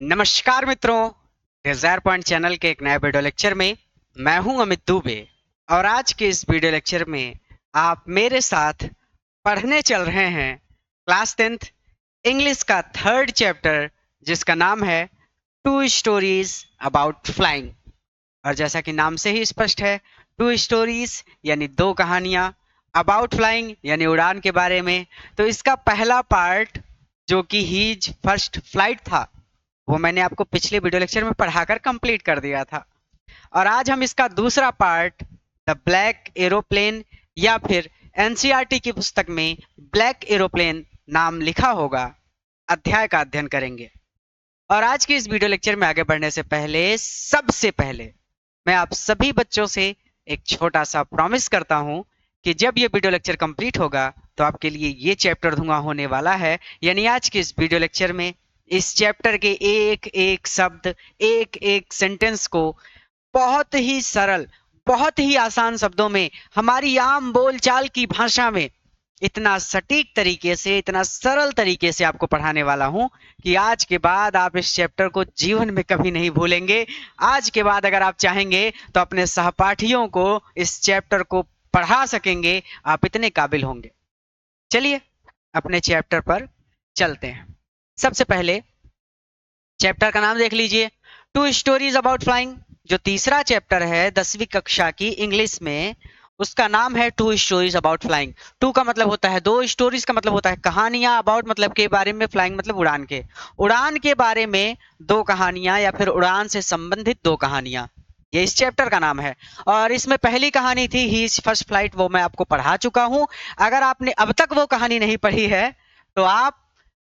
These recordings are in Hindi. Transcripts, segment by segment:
नमस्कार मित्रों, डिजायर पॉइंट चैनल के एक नए वीडियो लेक्चर में मैं हूं अमित दुबे। और आज के इस वीडियो लेक्चर में आप मेरे साथ पढ़ने चल रहे हैं क्लास 10th इंग्लिश का थर्ड चैप्टर, जिसका नाम है टू स्टोरीज अबाउट फ्लाइंग। और जैसा कि नाम से ही स्पष्ट है, टू स्टोरीज यानी दो कहानियां, अबाउट फ्लाइंग यानी उड़ान के बारे में। तो इसका पहला पार्ट जो कि हीज फर्स्ट फ्लाइट था, वो मैंने आपको पिछले वीडियो लेक्चर में पढ़ाकर कंप्लीट कर दिया था। और आज हम इसका दूसरा पार्ट द ब्लैक एरोप्लेन, या फिर एनसीईआरटी की पुस्तक में ब्लैक एरोप्लेन नाम लिखा होगा, अध्याय का अध्ययन करेंगे। और आज के इस वीडियो लेक्चर में आगे बढ़ने से पहले, सबसे पहले मैं आप सभी बच्चों से एक छोटा सा प्रॉमिस करता हूं कि जब ये वीडियो लेक्चर कंप्लीट होगा तो आपके लिए ये चैप्टर धुआं होने वाला है। यानी आज के इस वीडियो लेक्चर में इस चैप्टर के एक एक शब्द, एक एक सेंटेंस को बहुत ही सरल, बहुत ही आसान शब्दों में, हमारी आम बोलचाल की भाषा में, इतना सटीक तरीके से, इतना सरल तरीके से आपको पढ़ाने वाला हूं कि आज के बाद आप इस चैप्टर को जीवन में कभी नहीं भूलेंगे। आज के बाद अगर आप चाहेंगे तो अपने सहपाठियों को इस चैप्टर को पढ़ा सकेंगे, आप इतने काबिल होंगे। चलिए अपने चैप्टर पर चलते हैं। सबसे पहले चैप्टर का नाम देख लीजिए, टू स्टोरीज अबाउट फ्लाइंग। जो तीसरा चैप्टर है 10वीं कक्षा की इंग्लिश में, उसका नाम है two stories about flying. Two का मतलब होता है दो, स्टोरीज का मतलब होता है कहानियां, अबाउट मतलब के बारे में, फ्लाइंग मतलब उड़ान के, उड़ान के बारे में दो कहानियां या फिर उड़ान से संबंधित दो कहानियां, ये इस चैप्टर का नाम है। और इसमें पहली कहानी थी हीज फर्स्ट फ्लाइट, वो मैं आपको पढ़ा चुका हूं। अगर आपने अब तक वो कहानी नहीं पढ़ी है तो आप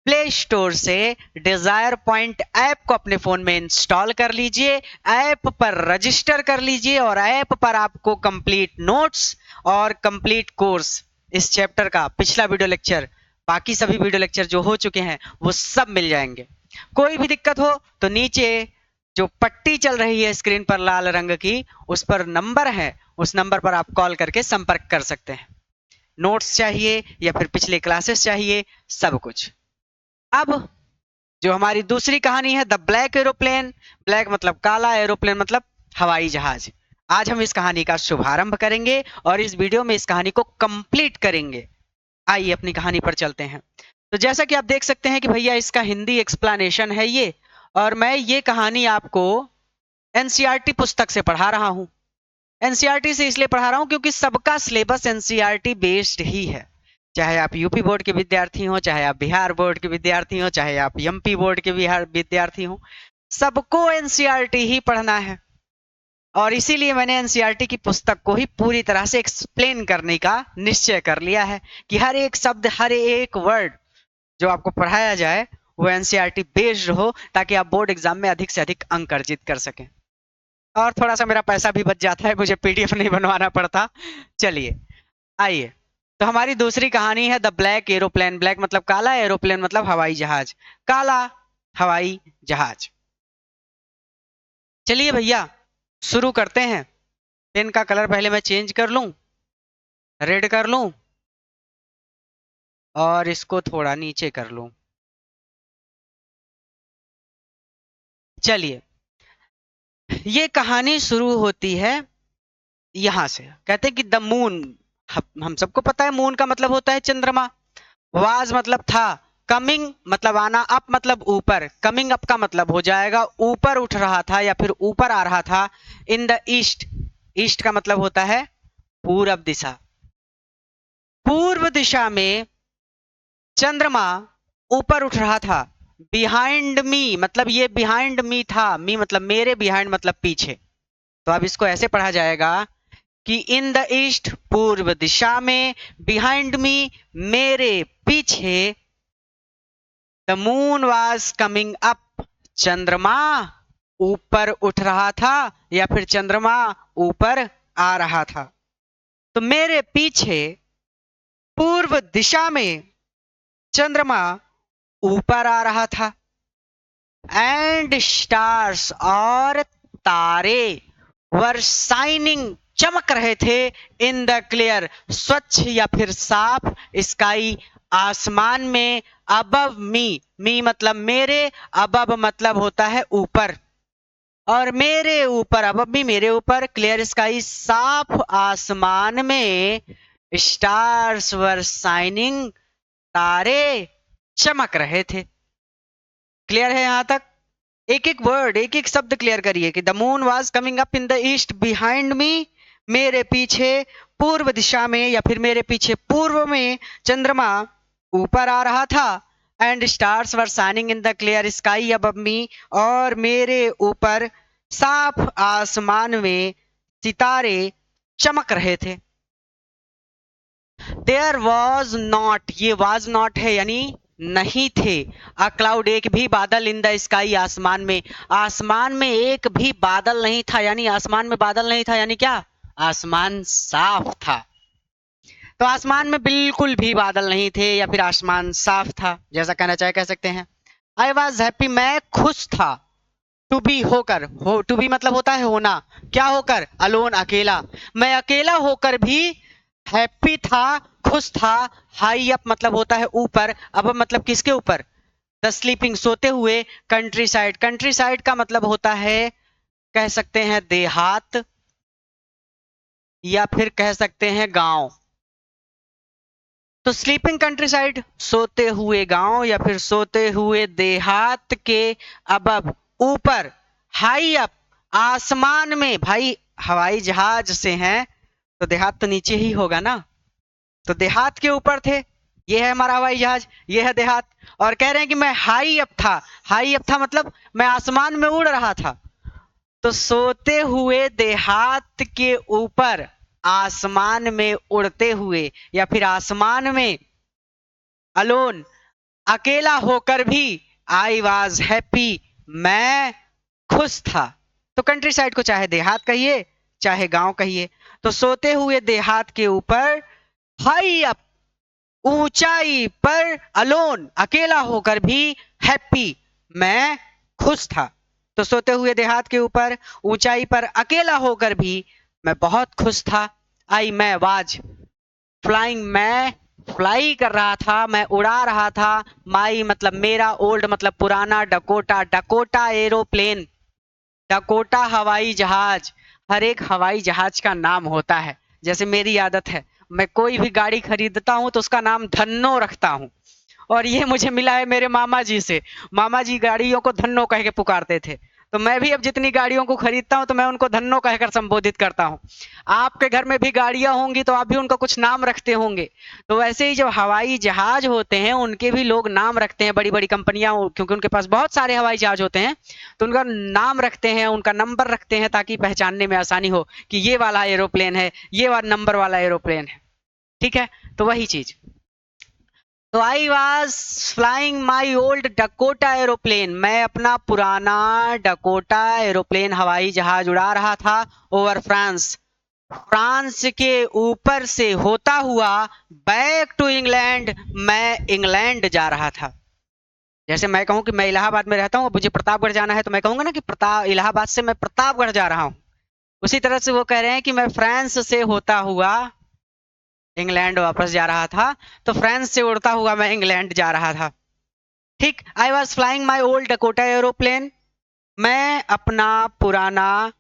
प्ले स्टोर से डिजायर पॉइंट ऐप को अपने फोन में इंस्टॉल कर लीजिए, ऐप पर रजिस्टर कर लीजिए और ऐप पर आपको कंप्लीट नोट्स और कंप्लीट कोर्स, इस चैप्टर का पिछला वीडियो लेक्चर, बाकी सभी वीडियो लेक्चर जो हो चुके हैं वो सब मिल जाएंगे। कोई भी दिक्कत हो तो नीचे जो पट्टी चल रही है स्क्रीन पर लाल रंग की, उस पर नंबर है, उस नंबर पर आप कॉल करके संपर्क कर सकते हैं। नोट्स चाहिए या फिर पिछले क्लासेस चाहिए, सब कुछ। अब जो हमारी दूसरी कहानी है द ब्लैक एरोप्लेन, ब्लैक मतलब काला, एरोप्लेन मतलब हवाई जहाज। आज हम इस कहानी का शुभारंभ करेंगे और इस वीडियो में इस कहानी को कंप्लीट करेंगे। आइए अपनी कहानी पर चलते हैं। तो जैसा कि आप देख सकते हैं कि भैया इसका हिंदी एक्सप्लेनेशन है ये, और मैं ये कहानी आपको एनसीईआरटी पुस्तक से पढ़ा रहा हूं। एनसीईआरटी से इसलिए पढ़ा रहा हूं क्योंकि सबका सिलेबस एनसीईआरटी बेस्ड ही है। चाहे आप यूपी बोर्ड के विद्यार्थी हो, चाहे आप बिहार बोर्ड के विद्यार्थी हो, चाहे आप एमपी बोर्ड के बिहार विद्यार्थी हो, सबको एनसीईआरटी ही पढ़ना है। और इसीलिए मैंने एनसीईआरटी की पुस्तक को ही पूरी तरह से एक्सप्लेन करने का निश्चय कर लिया है कि हर एक शब्द, हर एक वर्ड जो आपको पढ़ाया जाए वो एनसीईआरटी बेस्ड हो, ताकि आप बोर्ड एग्जाम में अधिक से अधिक अंक अर्जित कर सकें। और थोड़ा सा मेरा पैसा भी बच जाता है, मुझे पीडीएफ नहीं बनवाना पड़ता। चलिए आइए। तो हमारी दूसरी कहानी है द ब्लैक एरोप्लेन। ब्लैक मतलब काला, एरोप्लेन मतलब हवाई जहाज, काला हवाई जहाज। चलिए भैया शुरू करते हैं। पेन का कलर पहले मैं चेंज कर लूं, रेड कर लूं और इसको थोड़ा नीचे कर लूं। चलिए, ये कहानी शुरू होती है यहां से। कहते हैं कि द मून, हम सबको पता है मून का मतलब होता है चंद्रमा। वाज मतलब था, कमिंग मतलब आना, अप मतलब ऊपर, कमिंग अप का मतलब हो जाएगा ऊपर उठ रहा था या फिर ऊपर आ रहा था। इन द ईस्ट, ईस्ट का मतलब होता है पूरब दिशा। पूर्व दिशा में चंद्रमा ऊपर उठ रहा था। बिहाइंड मी मतलब ये बिहाइंड मी था, मी मतलब मेरे, बिहाइंड मतलब पीछे। तो अब इसको ऐसे पढ़ा जाएगा कि इन द ईस्ट पूर्व दिशा में, बिहाइंड मी मेरे पीछे, the moon was coming up चंद्रमा ऊपर उठ रहा था या फिर चंद्रमा ऊपर आ रहा था। तो मेरे पीछे पूर्व दिशा में चंद्रमा ऊपर आ रहा था। एंड स्टार्स और तारे वर शाइनिंग चमक रहे थे इन द क्लियर, स्वच्छ या फिर साफ स्काई, आसमान में, अबव मी, मी मतलब मेरे, अबव मतलब होता है ऊपर, और मेरे ऊपर, अबव मी मेरे ऊपर, क्लियर स्काई साफ आसमान में, स्टार्स वर शाइनिंग तारे चमक रहे थे। क्लियर है यहां तक? एक एक वर्ड, एक एक शब्द क्लियर करिए कि the moon was coming up in the east behind me, मेरे पीछे पूर्व दिशा में या फिर मेरे पीछे पूर्व में चंद्रमा ऊपर आ रहा था। And stars were shining in the clear sky above मी, और मेरे ऊपर साफ आसमान में सितारे चमक रहे थे। देयर वॉज नॉट, ये वॉज नॉट है यानी नहीं थे, अ क्लाउड एक भी बादल इन द स्काई आसमान में, आसमान में एक भी बादल नहीं था, यानी आसमान में बादल नहीं था यानी क्या, आसमान साफ था। तो आसमान में बिल्कुल भी बादल नहीं थे या फिर आसमान साफ था, जैसा कहना चाहे कह सकते हैं। आई वॉज हैप्पी, मैं खुश था। टू बी होकर, हो टू बी मतलब होता है होना, क्या होकर, अलोन अकेला, मैं अकेला होकर भी हैप्पी था, खुश था। हाई अप मतलब होता है ऊपर, अब मतलब किसके ऊपर, द स्लीपिंग सोते हुए, कंट्री साइड, कंट्री साइड का मतलब होता है कह सकते हैं देहात, या फिर कह सकते हैं गांव। तो स्लीपिंग कंट्री साइड सोते हुए गांव या फिर सोते हुए देहात के अबब ऊपर, हाई अप आसमान में, भाई हवाई जहाज से हैं तो देहात तो नीचे ही होगा ना, तो देहात के ऊपर थे, ये है हमारा हवाई जहाज, ये है देहात। और कह रहे हैं कि मैं हाई अप था, हाई अप था मतलब मैं आसमान में उड़ रहा था। तो सोते हुए देहात के ऊपर आसमान में उड़ते हुए या फिर आसमान में अलोन अकेला होकर भी, आई वॉज हैप्पी मैं खुश था। तो कंट्री साइड को चाहे देहात कहिए चाहे गांव कहिए। तो सोते हुए देहात के ऊपर, हाई अप ऊंचाई पर, अलोन अकेला होकर भी, हैप्पी मैं खुश था। तो सोते हुए देहात के ऊपर ऊंचाई पर अकेला होकर भी मैं बहुत खुश था। आई मैं वाज फ्लाइंग, मैं फ्लाई कर रहा था, मैं उड़ा रहा था। माई मतलब मेरा, ओल्ड मतलब पुराना, डकोटा, डकोटा एरोप्लेन, डकोटा हवाई जहाज। हर एक हवाई जहाज का नाम होता है। जैसे मेरी आदत है, मैं कोई भी गाड़ी खरीदता हूं तो उसका नाम धन्नो रखता हूं, और ये मुझे मिला है मेरे मामा जी से। मामा जी गाड़ियों को धन्नो कह के पुकारते थे, तो मैं भी अब जितनी गाड़ियों को खरीदता हूं तो मैं उनको धन्नो कहकर संबोधित करता हूं। आपके घर में भी गाड़ियां होंगी तो आप भी उनका कुछ नाम रखते होंगे। तो वैसे ही जो हवाई जहाज होते हैं उनके भी लोग नाम रखते हैं, बड़ी बड़ी कंपनियां, क्योंकि उनके पास बहुत सारे हवाई जहाज होते हैं तो उनका नाम रखते हैं, उनका नंबर रखते हैं ताकि पहचानने में आसानी हो कि ये वाला एरोप्लेन है, ये वाला नंबर वाला एरोप्लेन है। ठीक है, तो वही चीज। तो आई was flying my old Dakota aeroplane, मैं अपना पुराना डकोटा एरोप्लेन हवाई जहाज उड़ा रहा था ओवर फ्रांस, फ्रांस के ऊपर से होता हुआ, बैक टू इंग्लैंड, मैं इंग्लैंड जा रहा था। जैसे मैं कहूं कि मैं इलाहाबाद में रहता हूं, मुझे प्रतापगढ़ जाना है, तो मैं कहूंगा ना कि प्रताप इलाहाबाद से मैं प्रतापगढ़ जा रहा हूं। उसी तरह से वो कह रहे हैं कि मैं फ्रांस से होता हुआ इंग्लैंड वापस जा रहा था, तो फ्रांस से उड़ता हुआ मैं इंग्लैंड जा रहा था। ठीक, I was flying my old Dakota aeroplane, मैं अपना पुराना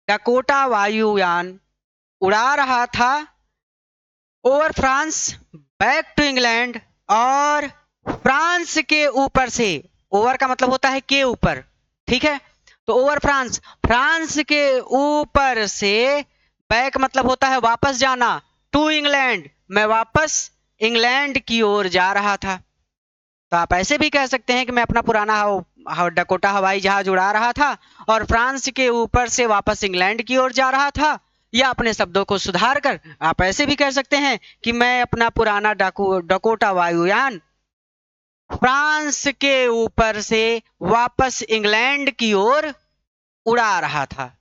डकोटा वायुयान उड़ा रहा था over France, back to England, और फ्रांस के ऊपर से, ओवर का मतलब होता है के ऊपर, ठीक है, तो ओवर फ्रांस, फ्रांस के ऊपर से, बैक मतलब होता है वापस जाना, टू इंग्लैंड, मैं वापस इंग्लैंड की ओर जा रहा था। तो आप ऐसे भी कह सकते हैं कि मैं अपना पुराना डकोटा हवाई जहाज उड़ा रहा था और फ्रांस के ऊपर से वापस इंग्लैंड की ओर जा रहा था, या अपने शब्दों को सुधार कर आप ऐसे भी कह सकते हैं कि मैं अपना पुराना डकोटा वायुयान फ्रांस के ऊपर से वापस इंग्लैंड की ओर उड़ा रहा था।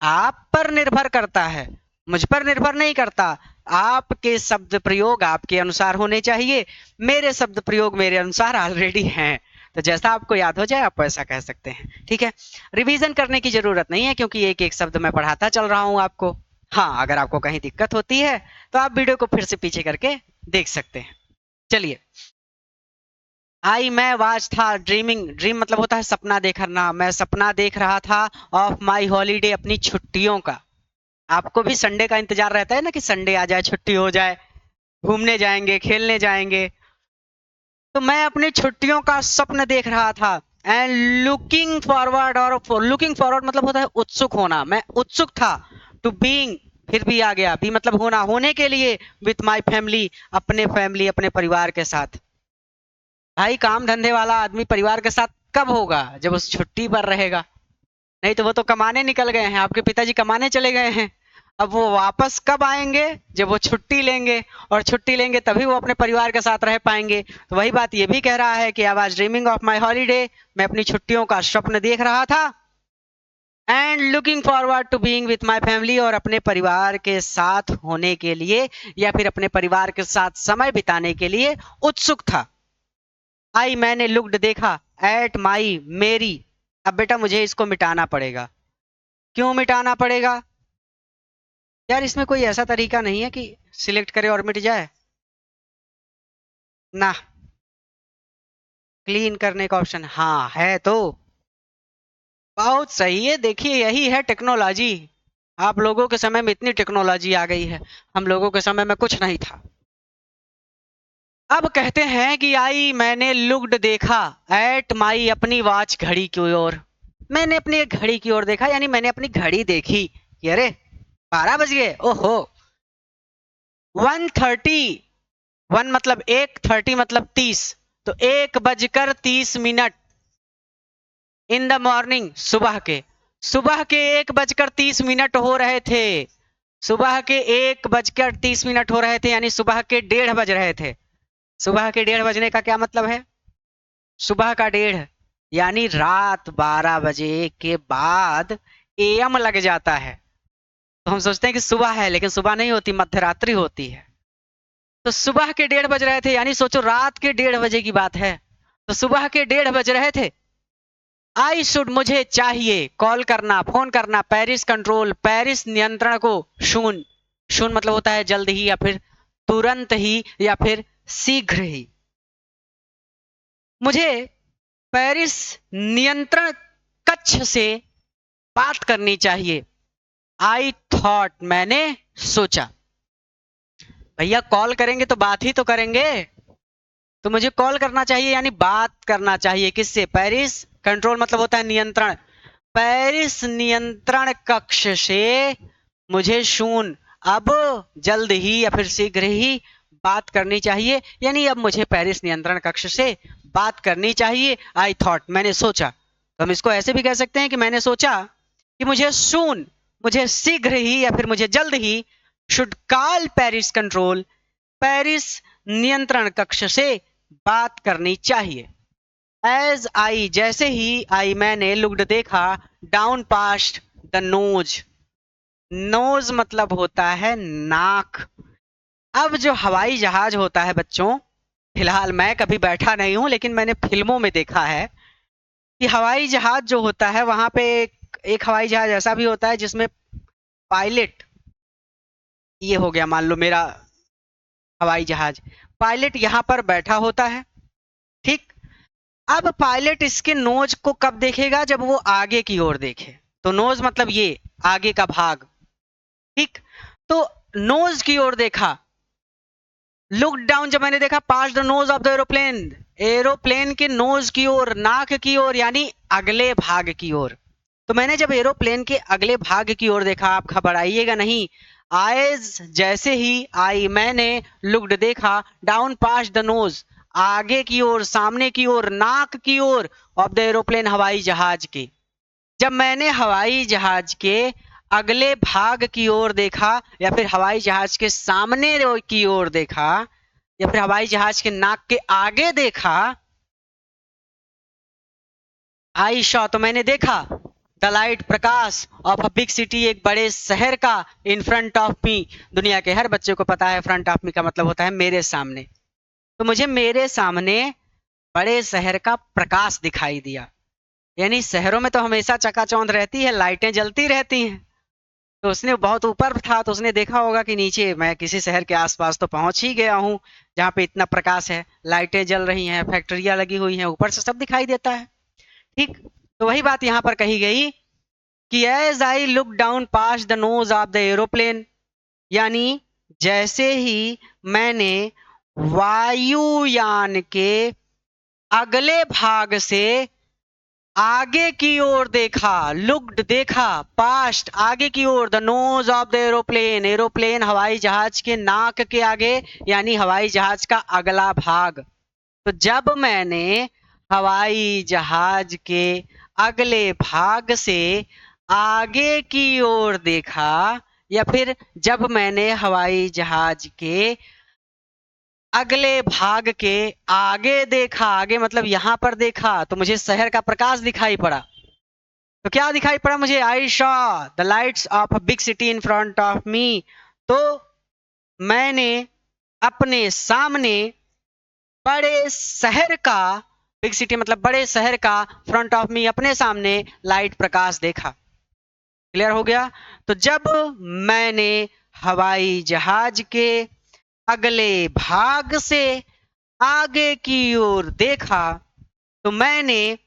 आप पर निर्भर करता है, मुझ पर निर्भर नहीं करता। आपके शब्द प्रयोग आपके अनुसार होने चाहिए, मेरे शब्द प्रयोग मेरे अनुसार ऑलरेडी हैं। तो जैसा आपको याद हो जाए आप वैसा कह सकते हैं। ठीक है, रिवीजन करने की जरूरत नहीं है क्योंकि एक एक शब्द मैं पढ़ाता चल रहा हूं आपको। हाँ, अगर आपको कहीं दिक्कत होती है तो आप वीडियो को फिर से पीछे करके देख सकते हैं। चलिए, आई मैं वाच था ड्रीमिंग, ड्रीम मतलब होता है सपना देखना, मैं सपना देख रहा था ऑफ माई हॉलीडे, अपनी छुट्टियों का। आपको भी संडे का इंतजार रहता है ना कि संडे आ जाए, छुट्टी हो जाए, घूमने जाएंगे, खेलने जाएंगे। तो मैं अपनी छुट्टियों का स्वप्न देख रहा था। एंड लुकिंग फॉरवर्ड, और लुकिंग फॉरवर्ड मतलब होता है उत्सुक होना, मैं उत्सुक था टू बीइंग, फिर भी आ गया, भी मतलब होना, होने के लिए, विथ माई फैमिली, अपने फैमिली, अपने परिवार के साथ। भाई काम धंधे वाला आदमी परिवार के साथ कब होगा? जब उस छुट्टी पर रहेगा। नहीं तो वो तो कमाने निकल गए हैं, आपके पिताजी कमाने चले गए हैं। अब वो वापस कब आएंगे? जब वो छुट्टी लेंगे, और छुट्टी लेंगे तभी वो अपने परिवार के साथ रह पाएंगे। तो वही बात ये भी कह रहा है कि I was dreaming of my holiday, मैं अपनी छुट्टियों का स्वप्न देख रहा था। And looking forward to being with my family, और अपने परिवार के साथ होने के लिए, या फिर अपने परिवार के साथ समय बिताने के लिए उत्सुक था। आई मैंने लुक्ड देखा, एट माई मेरी। अब बेटा मुझे इसको मिटाना पड़ेगा। क्यों मिटाना पड़ेगा? यार इसमें कोई ऐसा तरीका नहीं है कि सिलेक्ट करे और मिट जाए ना। क्लीन करने का ऑप्शन हाँ है तो बहुत सही है। देखिए यही है टेक्नोलॉजी। आप लोगों के समय में इतनी टेक्नोलॉजी आ गई है, हम लोगों के समय में कुछ नहीं था। अब कहते हैं कि आई मैंने लुक्ड देखा, एट माई अपनी वॉच, घड़ी की ओर। मैंने अपनी एक घड़ी की ओर देखा, यानी मैंने अपनी घड़ी देखी कि अरे 12 बज गए, ओहो। 1:30, 1 मतलब एक, 30 मतलब 30, तो 1:30 इन द मॉर्निंग, सुबह के 1:30 हो रहे थे। सुबह के 1:30 हो रहे थे, यानी सुबह के 1:30 बज रहे थे। सुबह के 1:30 बजने का क्या मतलब है? सुबह का 1:30 यानी रात 12 बजे के बाद एएम लग जाता है। तो हम सोचते हैं कि सुबह है, लेकिन सुबह नहीं होती, मध्यरात्रि होती है। तो सुबह के 1:30 बज रहे थे, यानी सोचो रात के 1:30 बजे की बात है। तो सुबह के 1:30 बज रहे थे। आई शुड मुझे चाहिए, कॉल करना, फोन करना, पेरिस कंट्रोल, पेरिस नियंत्रण को, शून, शून मतलब होता है जल्द ही, या फिर तुरंत ही, या फिर शीघ्र ही। मुझे पेरिस नियंत्रण कक्ष से बात करनी चाहिए। आई थॉट मैंने सोचा। भैया कॉल करेंगे तो बात ही तो करेंगे, तो मुझे कॉल करना चाहिए, यानी बात करना चाहिए किससे? पेरिस कंट्रोल मतलब होता है नियंत्रण, पेरिस नियंत्रण कक्ष से मुझे शून, अब जल्द ही या फिर शीघ्र ही बात करनी चाहिए, यानी अब मुझे पेरिस नियंत्रण कक्ष से बात करनी चाहिए। आई थॉट मैंने सोचा, तो हम इसको ऐसे भी कह सकते हैं कि मैंने सोचा कि मुझे शून, मुझे शीघ्र ही या फिर मुझे जल्द ही, should call Paris control, Paris नियंत्रण कक्ष से बात करनी चाहिए। एज आई जैसे ही, आई मैंने लुक्ड देखा, down past the nose, nose मतलब होता है नाक। अब जो हवाई जहाज होता है बच्चों, फिलहाल मैं कभी बैठा नहीं हूं, लेकिन मैंने फिल्मों में देखा है कि हवाई जहाज जो होता है वहां पे एक हवाई जहाज ऐसा भी होता है जिसमें पायलट, ये हो गया मान लो मेरा हवाई जहाज, पायलट यहां पर बैठा होता है, ठीक। अब पायलट इसके नोज को कब देखेगा? जब वो आगे की ओर देखे। तो नोज मतलब ये आगे का भाग, ठीक। तो नोज की ओर देखा, लुक डाउन, जब मैंने देखा, past the nose of the aeroplane, aeroplane के नोज की ओर, नाक की ओर, यानी अगले भाग की ओर। तो मैंने जब एरोप्लेन के अगले भाग की ओर देखा, आप घबराइएगा नहीं, आइज जैसे ही, आई मैंने लुक्ड देखा, डाउन पास द नोज, आगे की ओर, सामने की ओर, नाक की ओर, ऑफ द एरोप्लेन, हवाई जहाज के। जब मैंने हवाई जहाज के अगले भाग की ओर देखा, या फिर हवाई जहाज के सामने की ओर देखा, या फिर हवाई जहाज के नाक के आगे देखा, आई शॉ तो मैंने देखा, the light Prakash of a big city, एक बड़े शहर का, इन फ्रंट ऑफ मी, दुनिया के हर बच्चे को पता है फ्रंट ऑफ मी का मतलब होता है मेरे सामने। तो मुझे मेरे सामने बड़े शहर का प्रकाश दिखाई दिया, यानी शहरों में तो हमेशा चकाचौंध रहती है, लाइटें जलती रहती हैं। तो उसने बहुत ऊपर था तो उसने देखा होगा कि नीचे मैं किसी शहर के आसपास तो पहुंच ही गया हूँ जहाँ पे इतना प्रकाश है, लाइटें जल रही हैं, फैक्ट्रियां लगी हुई हैं, ऊपर से सब दिखाई देता है। ठीक। तो वही बात यहाँ पर कही गई कि as I look down past the nose of the aeroplane, यानी जैसे ही मैंने वायुयान के अगले भाग से आगे की ओर देखा, लुक्ड देखा, पास्ट आगे की ओर, the nose of the aeroplane, aeroplane हवाई जहाज के नाक के आगे, यानी हवाई जहाज का अगला भाग। तो जब मैंने हवाई जहाज के अगले भाग से आगे की ओर देखा, या फिर जब मैंने हवाई जहाज के अगले भाग के आगे देखा, आगे मतलब यहां पर देखा, तो मुझे शहर का प्रकाश दिखाई पड़ा। तो क्या दिखाई पड़ा मुझे? I saw the lights of a big city in front of me. तो मैंने अपने सामने बड़े शहर का, बिग सिटी मतलब बड़े शहर का, फ्रंट ऑफ मी अपने सामने लाइट प्रकाश देखा। क्लियर हो गया? तो जब मैंने हवाई जहाज के अगले भाग से आगे की ओर देखा, तो मैंने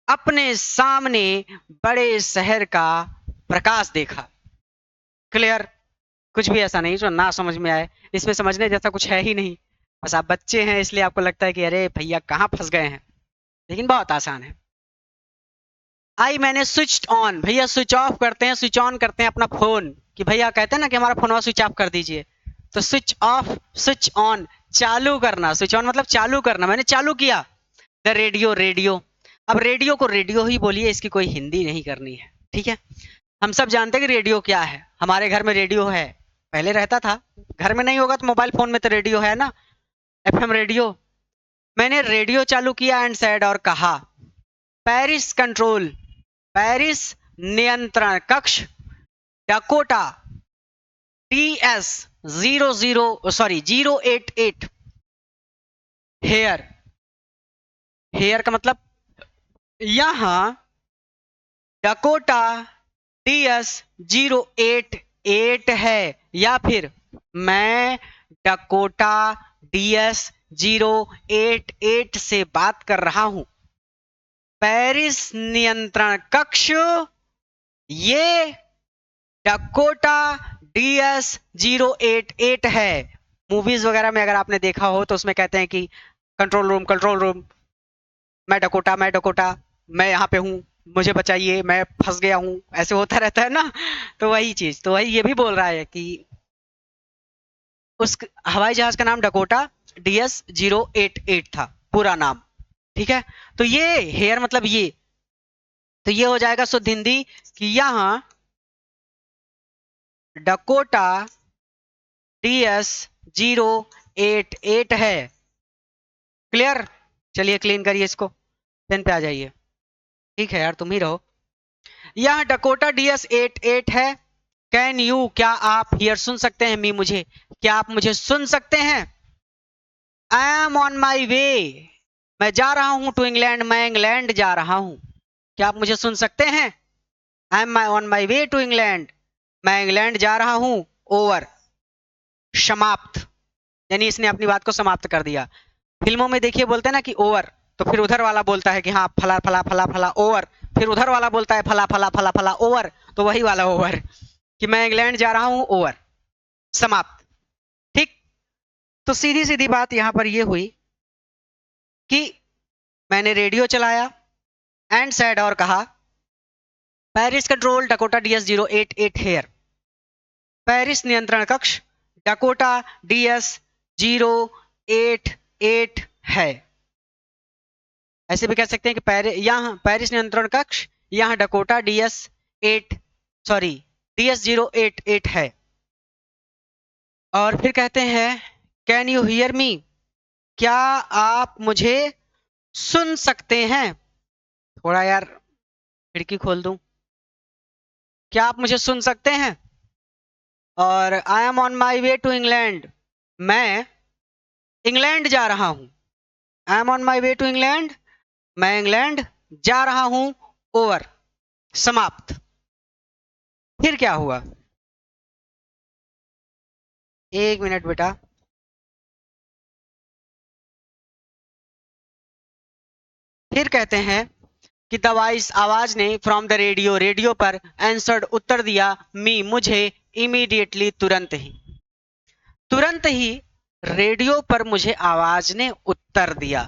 अपने सामने बड़े शहर का प्रकाश देखा। क्लियर? कुछ भी ऐसा नहीं जो ना समझ में आए, इसमें समझने जैसा कुछ है ही नहीं। बस आप बच्चे हैं इसलिए आपको लगता है कि अरे भैया कहाँ फंस गए हैं, लेकिन बहुत आसान है। आई मैंने स्विच ऑन, भैया स्विच ऑफ करते हैं, स्विच ऑन करते हैं अपना फोन, कि भैया कहते हैं ना कि हमारा फोन स्विच ऑफ कर दीजिए। तो स्विच ऑफ, स्विच ऑन, चालू करना, स्विच ऑन मतलब चालू करना, मैंने चालू किया। द रेडियो, रेडियो, अब रेडियो को रेडियो ही बोलिए, इसकी कोई हिंदी नहीं करनी है, ठीक है? हम सब जानते हैं कि रेडियो क्या है, हमारे घर में रेडियो है, पहले रहता था, घर में नहीं होगा तो मोबाइल फोन में तो रेडियो है ना, एफएम रेडियो। मैंने रेडियो चालू किया एंड सेड, और कहा, पेरिस कंट्रोल, पेरिस नियंत्रण कक्ष, डकोटा TS 088 हेयर, हेयर का मतलब यहां डकोटा DS 088 है, या फिर मैं डकोटा DS 088 से बात कर रहा हूं। पेरिस नियंत्रण कक्ष ये डकोटा DS 088 है। मूवीज वगैरह में अगर आपने देखा हो तो उसमें कहते हैं कि कंट्रोल रूम, कंट्रोल रूम, मैं डकोटा, मैं डकोटा, मैं यहाँ पे हूँ, मुझे बचाइए, मैं फंस गया हूँ, ऐसे होता रहता है ना। तो वही चीज, तो वही ये भी बोल रहा है कि उस हवाई जहाज का नाम डकोटा DS 088 था, पूरा नाम। ठीक है? तो ये हेयर मतलब ये, तो ये हो जाएगा शुद्ध हिंदी कि यहाँ डकोटा DS 088 है। क्लियर? चलिए क्लीन करिए इसको, पेन पे आ जाइए। ठीक है यार, तुम ही रहो। यह डकोटा DS 88 है। कैन यू, क्या आप हियर सुन सकते हैं? मी, मुझे, क्या आप मुझे सुन सकते हैं? आई एम ऑन माई वे, मैं जा रहा हूं टू इंग्लैंड, मैं इंग्लैंड जा रहा हूं। क्या आप मुझे सुन सकते हैं? I am on my way to England, मैं इंग्लैंड जा रहा हूं। ओवर, समाप्त, यानी इसने अपनी बात को समाप्त कर दिया। फिल्मों में देखिए बोलते हैं ना कि ओवर, तो फिर उधर वाला बोलता है कि हाँ फला फला फला फला ओवर, फिर उधर वाला बोलता है फला फला फला फला ओवर, तो वही वाला ओवर, कि मैं इंग्लैंड जा रहा हूं, ओवर, समाप्त। ठीक? तो सीधी सीधी बात यहां पर यह हुई कि मैंने रेडियो चलाया एंड सेड, और कहा, Paris control Dakota DS 088 here, Paris नियंत्रण कक्ष डकोटा DS 088 है। ऐसे भी कह सकते हैं कि यहाँ पेरिस नियंत्रण कक्ष, यहाँ डकोटा DS 088 है। और फिर कहते हैं, कैन यू हियर मी, क्या आप मुझे सुन सकते हैं? थोड़ा यार खिड़की खोल दूं, क्या आप मुझे सुन सकते हैं? और I am on my way to England, मैं इंग्लैंड जा रहा हूं। I am on my way to England, मैं इंग्लैंड जा रहा हूं। ओवर, समाप्त। फिर क्या हुआ? एक मिनट बेटा। फिर कहते हैं कि द वॉइस आवाज ने फ्रॉम द रेडियो रेडियो पर आंसर्ड उत्तर दिया मी मुझे इमीडिएटली तुरंत ही रेडियो पर मुझे आवाज ने उत्तर दिया।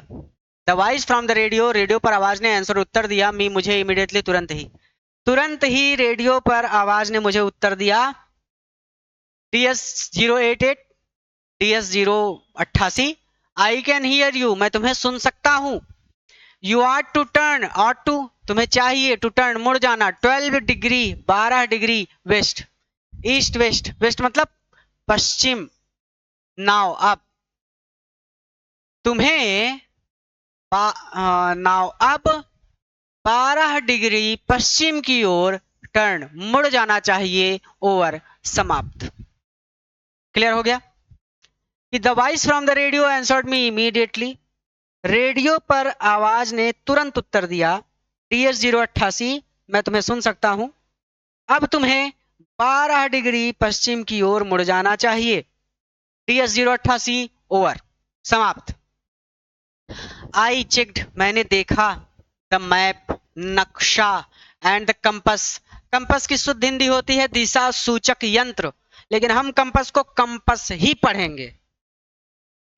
The voice from the radio radio पर आवाज ने आंसर उत्तर दिया मी मुझे इमीडिएटली तुरंत ही रेडियो पर आवाज ने मुझे उत्तर दिया। DS088 DS088 I can hear you मैं तुम्हें सुन सकता हूं। यू आर टू टर्न तुम्हें चाहिए टू टर्न मुड़ जाना 12 degree 12 degree west east west मतलब पश्चिम। नाउ अब तुम्हें नाउ अब 12 डिग्री पश्चिम की ओर टर्न मुड़ जाना चाहिए। ओवर समाप्त। क्लियर हो गया कि the voice from the radio answered me immediately radio पर आवाज ने तुरंत उत्तर दिया DS088 मैं तुम्हें सुन सकता हूं। अब तुम्हें 12 डिग्री पश्चिम की ओर मुड़ जाना चाहिए। DS088 ओवर समाप्त। आई चेक्ड मैंने देखा द मैप नक्शा एंड द कंपस कंपस की शुद्ध हिंदी होती है दिशा सूचक यंत्र, लेकिन हम कंपस को कंपस ही पढ़ेंगे।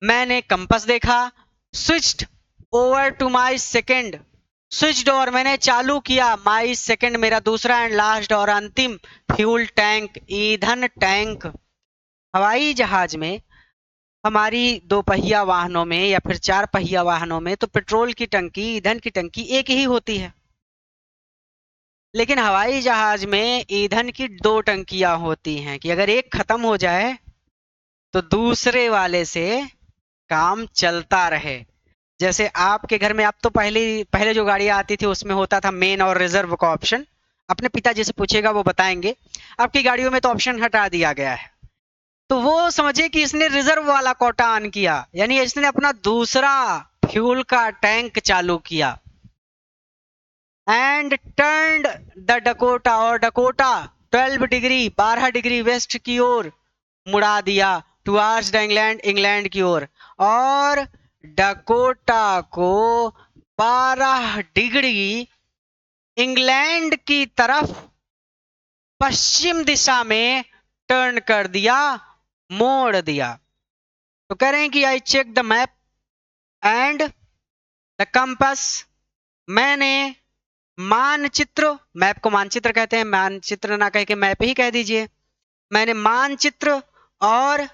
मैंने कंपस देखा। Switched over to my second switched over मैंने चालू किया माई सेकेंड मेरा दूसरा एंड लास्ट और अंतिम फ्यूल टैंक ईंधन टैंक। हवाई जहाज में हमारी दो पहिया वाहनों में या फिर चार पहिया वाहनों में तो पेट्रोल की टंकी ईंधन की टंकी एक ही होती है, लेकिन हवाई जहाज में ईंधन की दो टंकियां होती हैं कि अगर एक खत्म हो जाए तो दूसरे वाले से काम चलता रहे। जैसे आपके घर में आप तो पहले जो गाड़ियां आती थी उसमें होता था मेन और रिजर्व का ऑप्शन। अपने पिताजी से पूछेगा वो बताएंगे। आपकी गाड़ियों में तो ऑप्शन हटा दिया गया है। तो वो समझिए कि इसने रिजर्व वाला कोटा ऑन किया, यानी इसने अपना दूसरा फ्यूल का टैंक चालू किया। एंड टर्न्ड द डकोटा और डकोटा 12 डिग्री 12 डिग्री वेस्ट की ओर मुड़ा दिया टुवर्ड्स द इंग्लैंड की ओर। और डकोटा को 12 डिग्री इंग्लैंड की तरफ पश्चिम दिशा में टर्न कर दिया, मोड़ दिया। तो कह रहे हैं कि I check the map and the compass मैंने मानचित्र मैप को मानचित्र कहते हैं, मानचित्र ना कह के मैप ही कह दीजिए। मैंने मानचित्र और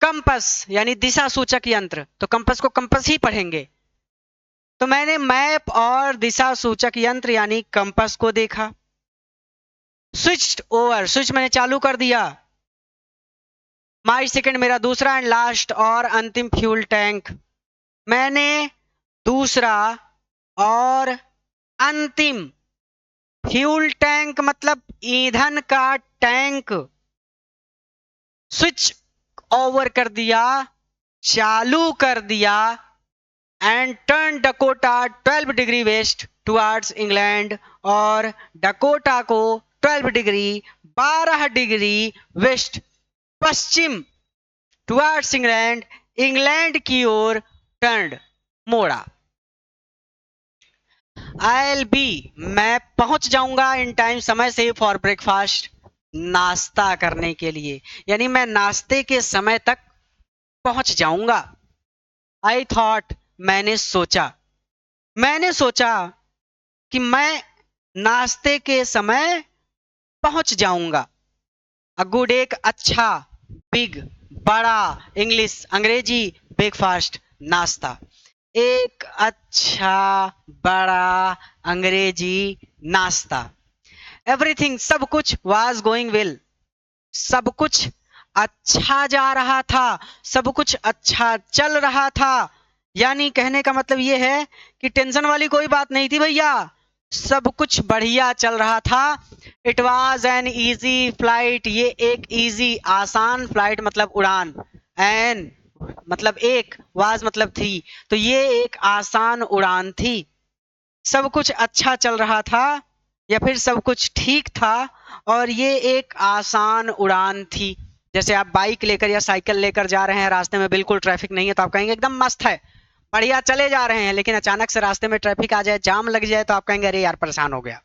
कंपस यानी दिशा सूचक यंत्र, तो कंपस को कंपस ही पढ़ेंगे। तो मैंने मैप और दिशा सूचक यंत्र यानी कंपस को देखा। स्विच्ड ओवर स्विच मैंने चालू कर दिया माई सेकेंड मेरा दूसरा एंड लास्ट और अंतिम फ्यूल टैंक। मैंने दूसरा और अंतिम फ्यूल टैंक मतलब ईंधन का टैंक स्विच ओवर कर दिया, चालू कर दिया। And turn Dakota 12 degree west towards England और डकोटा को 12 डिग्री 12 डिग्री वेस्ट पश्चिम टुवर्ड्स इंग्लैंड इंग्लैंड की ओर टर्न मोड़ा। I'll be मैं पहुंच जाऊंगा इन टाइम समय से फॉर ब्रेकफास्ट नाश्ता करने के लिए, यानी मैं नाश्ते के समय तक पहुंच जाऊंगा। आई थॉट मैंने सोचा कि मैं नाश्ते के समय पहुंच जाऊंगा। अ गुड एक अच्छा बिग बड़ा इंग्लिश अंग्रेजी ब्रेकफास्ट नाश्ता, एक अच्छा बड़ा अंग्रेजी नाश्ता। एवरीथिंग सब कुछ वाज गोइंग वेल सब कुछ अच्छा जा रहा था, सब कुछ अच्छा चल रहा था। यानी कहने का मतलब ये है कि टेंशन वाली कोई बात नहीं थी भैया, सब कुछ बढ़िया चल रहा था। It was an easy flight ये एक ईजी आसान फ्लाइट मतलब उड़ान, एन मतलब एक, वाज मतलब थी, तो ये एक आसान उड़ान थी। सब कुछ अच्छा चल रहा था या फिर सब कुछ ठीक था और ये एक आसान उड़ान थी। जैसे आप बाइक लेकर या साइकिल लेकर जा रहे हैं, रास्ते में बिल्कुल ट्रैफिक नहीं है, तो आप कहेंगे एकदम मस्त है, बढ़िया चले जा रहे हैं, लेकिन अचानक से रास्ते में ट्रैफिक आ जाए, जाम लग जाए, तो आप कहेंगे अरे यार परेशान हो गया।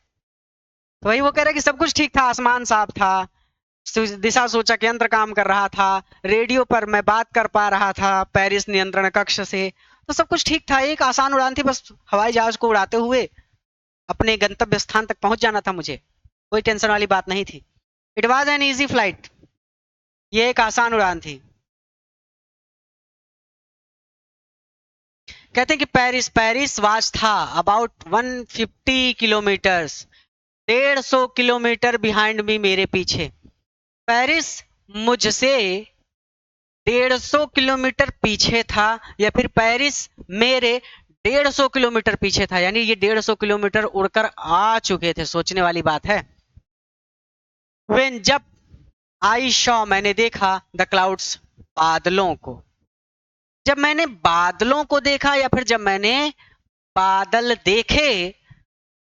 तो वही वो कह रहे हैं कि सब कुछ ठीक था, आसमान साफ था, दिशा सूचक यंत्र काम कर रहा था, रेडियो पर मैं बात कर पा रहा था पेरिस नियंत्रण कक्ष से, तो सब कुछ ठीक था, एक आसान उड़ान थी, बस हवाई जहाज को उड़ाते हुए अपने गंतव्य स्थान तक पहुंच जाना था मुझे, कोई टेंशन वाली बात नहीं थी। It was an easy flight, ये एक आसान उड़ान थी। कहते हैं कि पेरिस पेरिस वाज था about 150 kilometres, 150 kilometre behind me, मेरे पीछे। पेरिस मुझसे 150 किलोमीटर पीछे था, या फिर पेरिस मेरे 150 किलोमीटर पीछे था, यानी ये 150 किलोमीटर उड़कर आ चुके थे। सोचने वाली बात है। जब आई शॉ, मैंने देखा, द क्लाउड्स, बादलों को। जब मैंने बादलों को देखा, या फिर जब मैंने बादल देखे,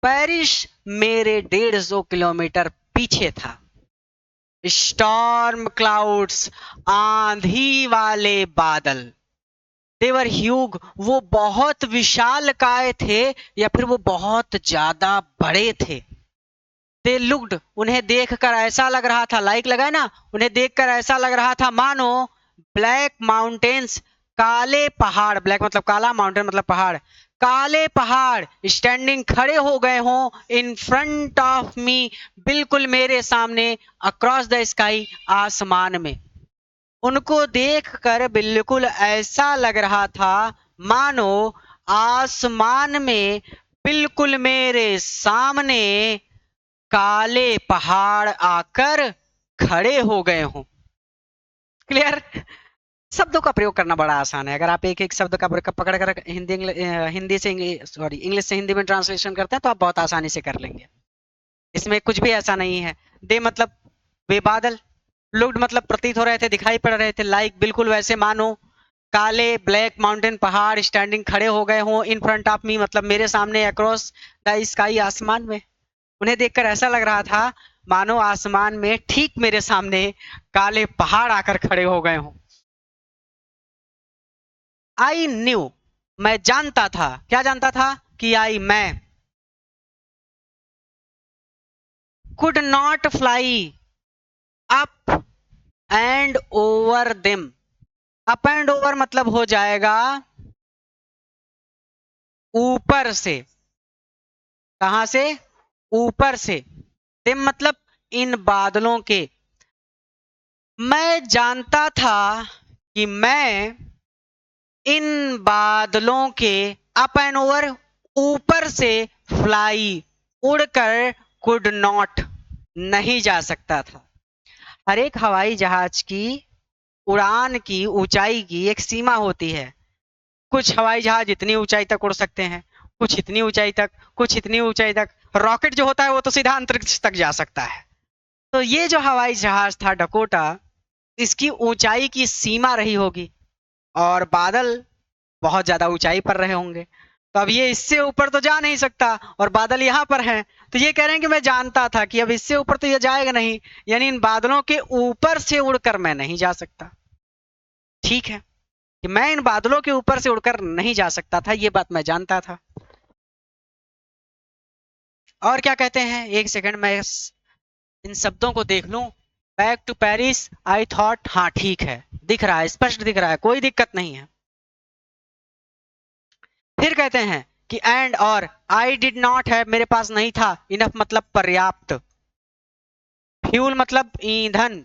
पेरिस मेरे 150 किलोमीटर पीछे था। स्टॉर्म क्लाउड्स, आंधी वाले बादल, देवर ह्यूग, वो बहुत विशालकाय थे, या फिर वो बहुत ज्यादा बड़े थे। दे लुक्ड, उन्हें देखकर ऐसा लग रहा था, लाइक लगाए ना, उन्हें देखकर ऐसा लग रहा था मानो ब्लैक माउंटेन्स, काले पहाड़, ब्लैक मतलब काला, माउंटेन मतलब पहाड़, काले पहाड़ स्टैंडिंग, खड़े हो गए हों, इन फ्रंट ऑफ मी, बिल्कुल मेरे सामने, अक्रॉस द स्काई, आसमान में। उनको देखकर बिल्कुल ऐसा लग रहा था मानो आसमान में बिल्कुल मेरे सामने काले पहाड़ आकर खड़े हो गए हों। क्लियर? शब्दों का प्रयोग करना बड़ा आसान है। अगर आप एक एक शब्द का पकड़ कर हिंदी से इंग्लिश से हिंदी में ट्रांसलेशन करते हैं, तो आप बहुत आसानी से कर लेंगे। इसमें कुछ भी ऐसा नहीं है। दे मतलब वे बादल, लुक्ड मतलब प्रतीत हो रहे थे, दिखाई पड़ रहे थे, लाइक बिल्कुल वैसे, मानो, काले ब्लैक माउंटेन पहाड़ स्टैंडिंग खड़े हो गए हों, इन फ्रंट ऑफ मी मतलब मेरे सामने, अक्रॉस द स्काई आसमान में। उन्हें देखकर ऐसा लग रहा था मानो आसमान में ठीक मेरे सामने काले पहाड़ आकर खड़े हो गए हों। आई न्यू, मैं जानता था, क्या जानता था? कि मैं could not fly up and over them. Up and over मतलब हो जाएगा ऊपर से। कहां से? ऊपर से। देम मतलब इन बादलों के। मैं जानता था कि मैं इन बादलों के अप एंड ओवर, ऊपर से, फ्लाई, उड़कर, कुड नॉट, नहीं जा सकता था। हर एक हवाई जहाज की उड़ान की ऊंचाई की एक सीमा होती है। कुछ हवाई जहाज इतनी ऊंचाई तक उड़ सकते हैं, कुछ इतनी ऊंचाई तक, कुछ इतनी ऊंचाई तक। रॉकेट जो होता है वो तो सीधा अंतरिक्ष तक जा सकता है। तो ये जो हवाई जहाज था डकोटा, इसकी ऊंचाई की सीमा रही होगी, और बादल बहुत ज्यादा ऊंचाई पर रहे होंगे, तो अब ये इससे ऊपर तो जा नहीं सकता, और बादल यहाँ पर हैं, तो ये कह रहे हैं कि मैं जानता था कि अब इससे ऊपर तो ये जाएगा नहीं, यानी इन बादलों के ऊपर से उड़कर मैं नहीं जा सकता। ठीक है, कि मैं इन बादलों के ऊपर से उड़कर नहीं जा सकता था, ये बात मैं जानता था। और क्या कहते हैं, एक सेकंड मैं इन शब्दों को देख लूं। Back to Paris, I thought, हाँ ठीक है, दिख रहा है, स्पष्ट दिख रहा है, कोई दिक्कत नहीं है। फिर कहते हैं कि एंड, और, आई डिड नॉट हैव, मेरे पास नहीं था, इनफ मतलब पर्याप्त, फ्यूल मतलब ईंधन,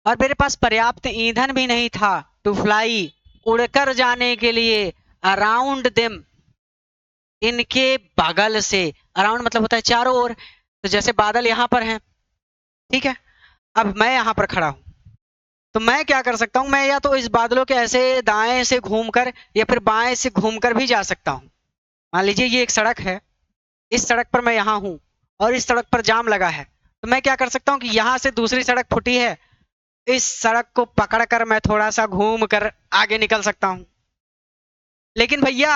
और मेरे पास पर्याप्त ईंधन भी नहीं था, टू फ्लाई, उड़कर जाने के लिए, अराउंड देम, इनके बगल से। अराउंड मतलब होता है चारों ओर, तो जैसे बादल यहां पर हैं, ठीक है, अब मैं यहां पर खड़ा हूं, तो मैं क्या कर सकता हूं, मैं या तो इस बादलों के ऐसे दाएं से घूमकर या फिर बाएं से घूमकर भी जा सकता हूं। मान लीजिए ये एक सड़क है, इस सड़क पर मैं यहां हूं, और इस सड़क पर जाम लगा है, तो मैं क्या कर सकता हूं कि यहां से दूसरी सड़क फुटी है, इस सड़क को पकड़कर मैं थोड़ा सा घूम कर आगे निकल सकता हूं। लेकिन भैया,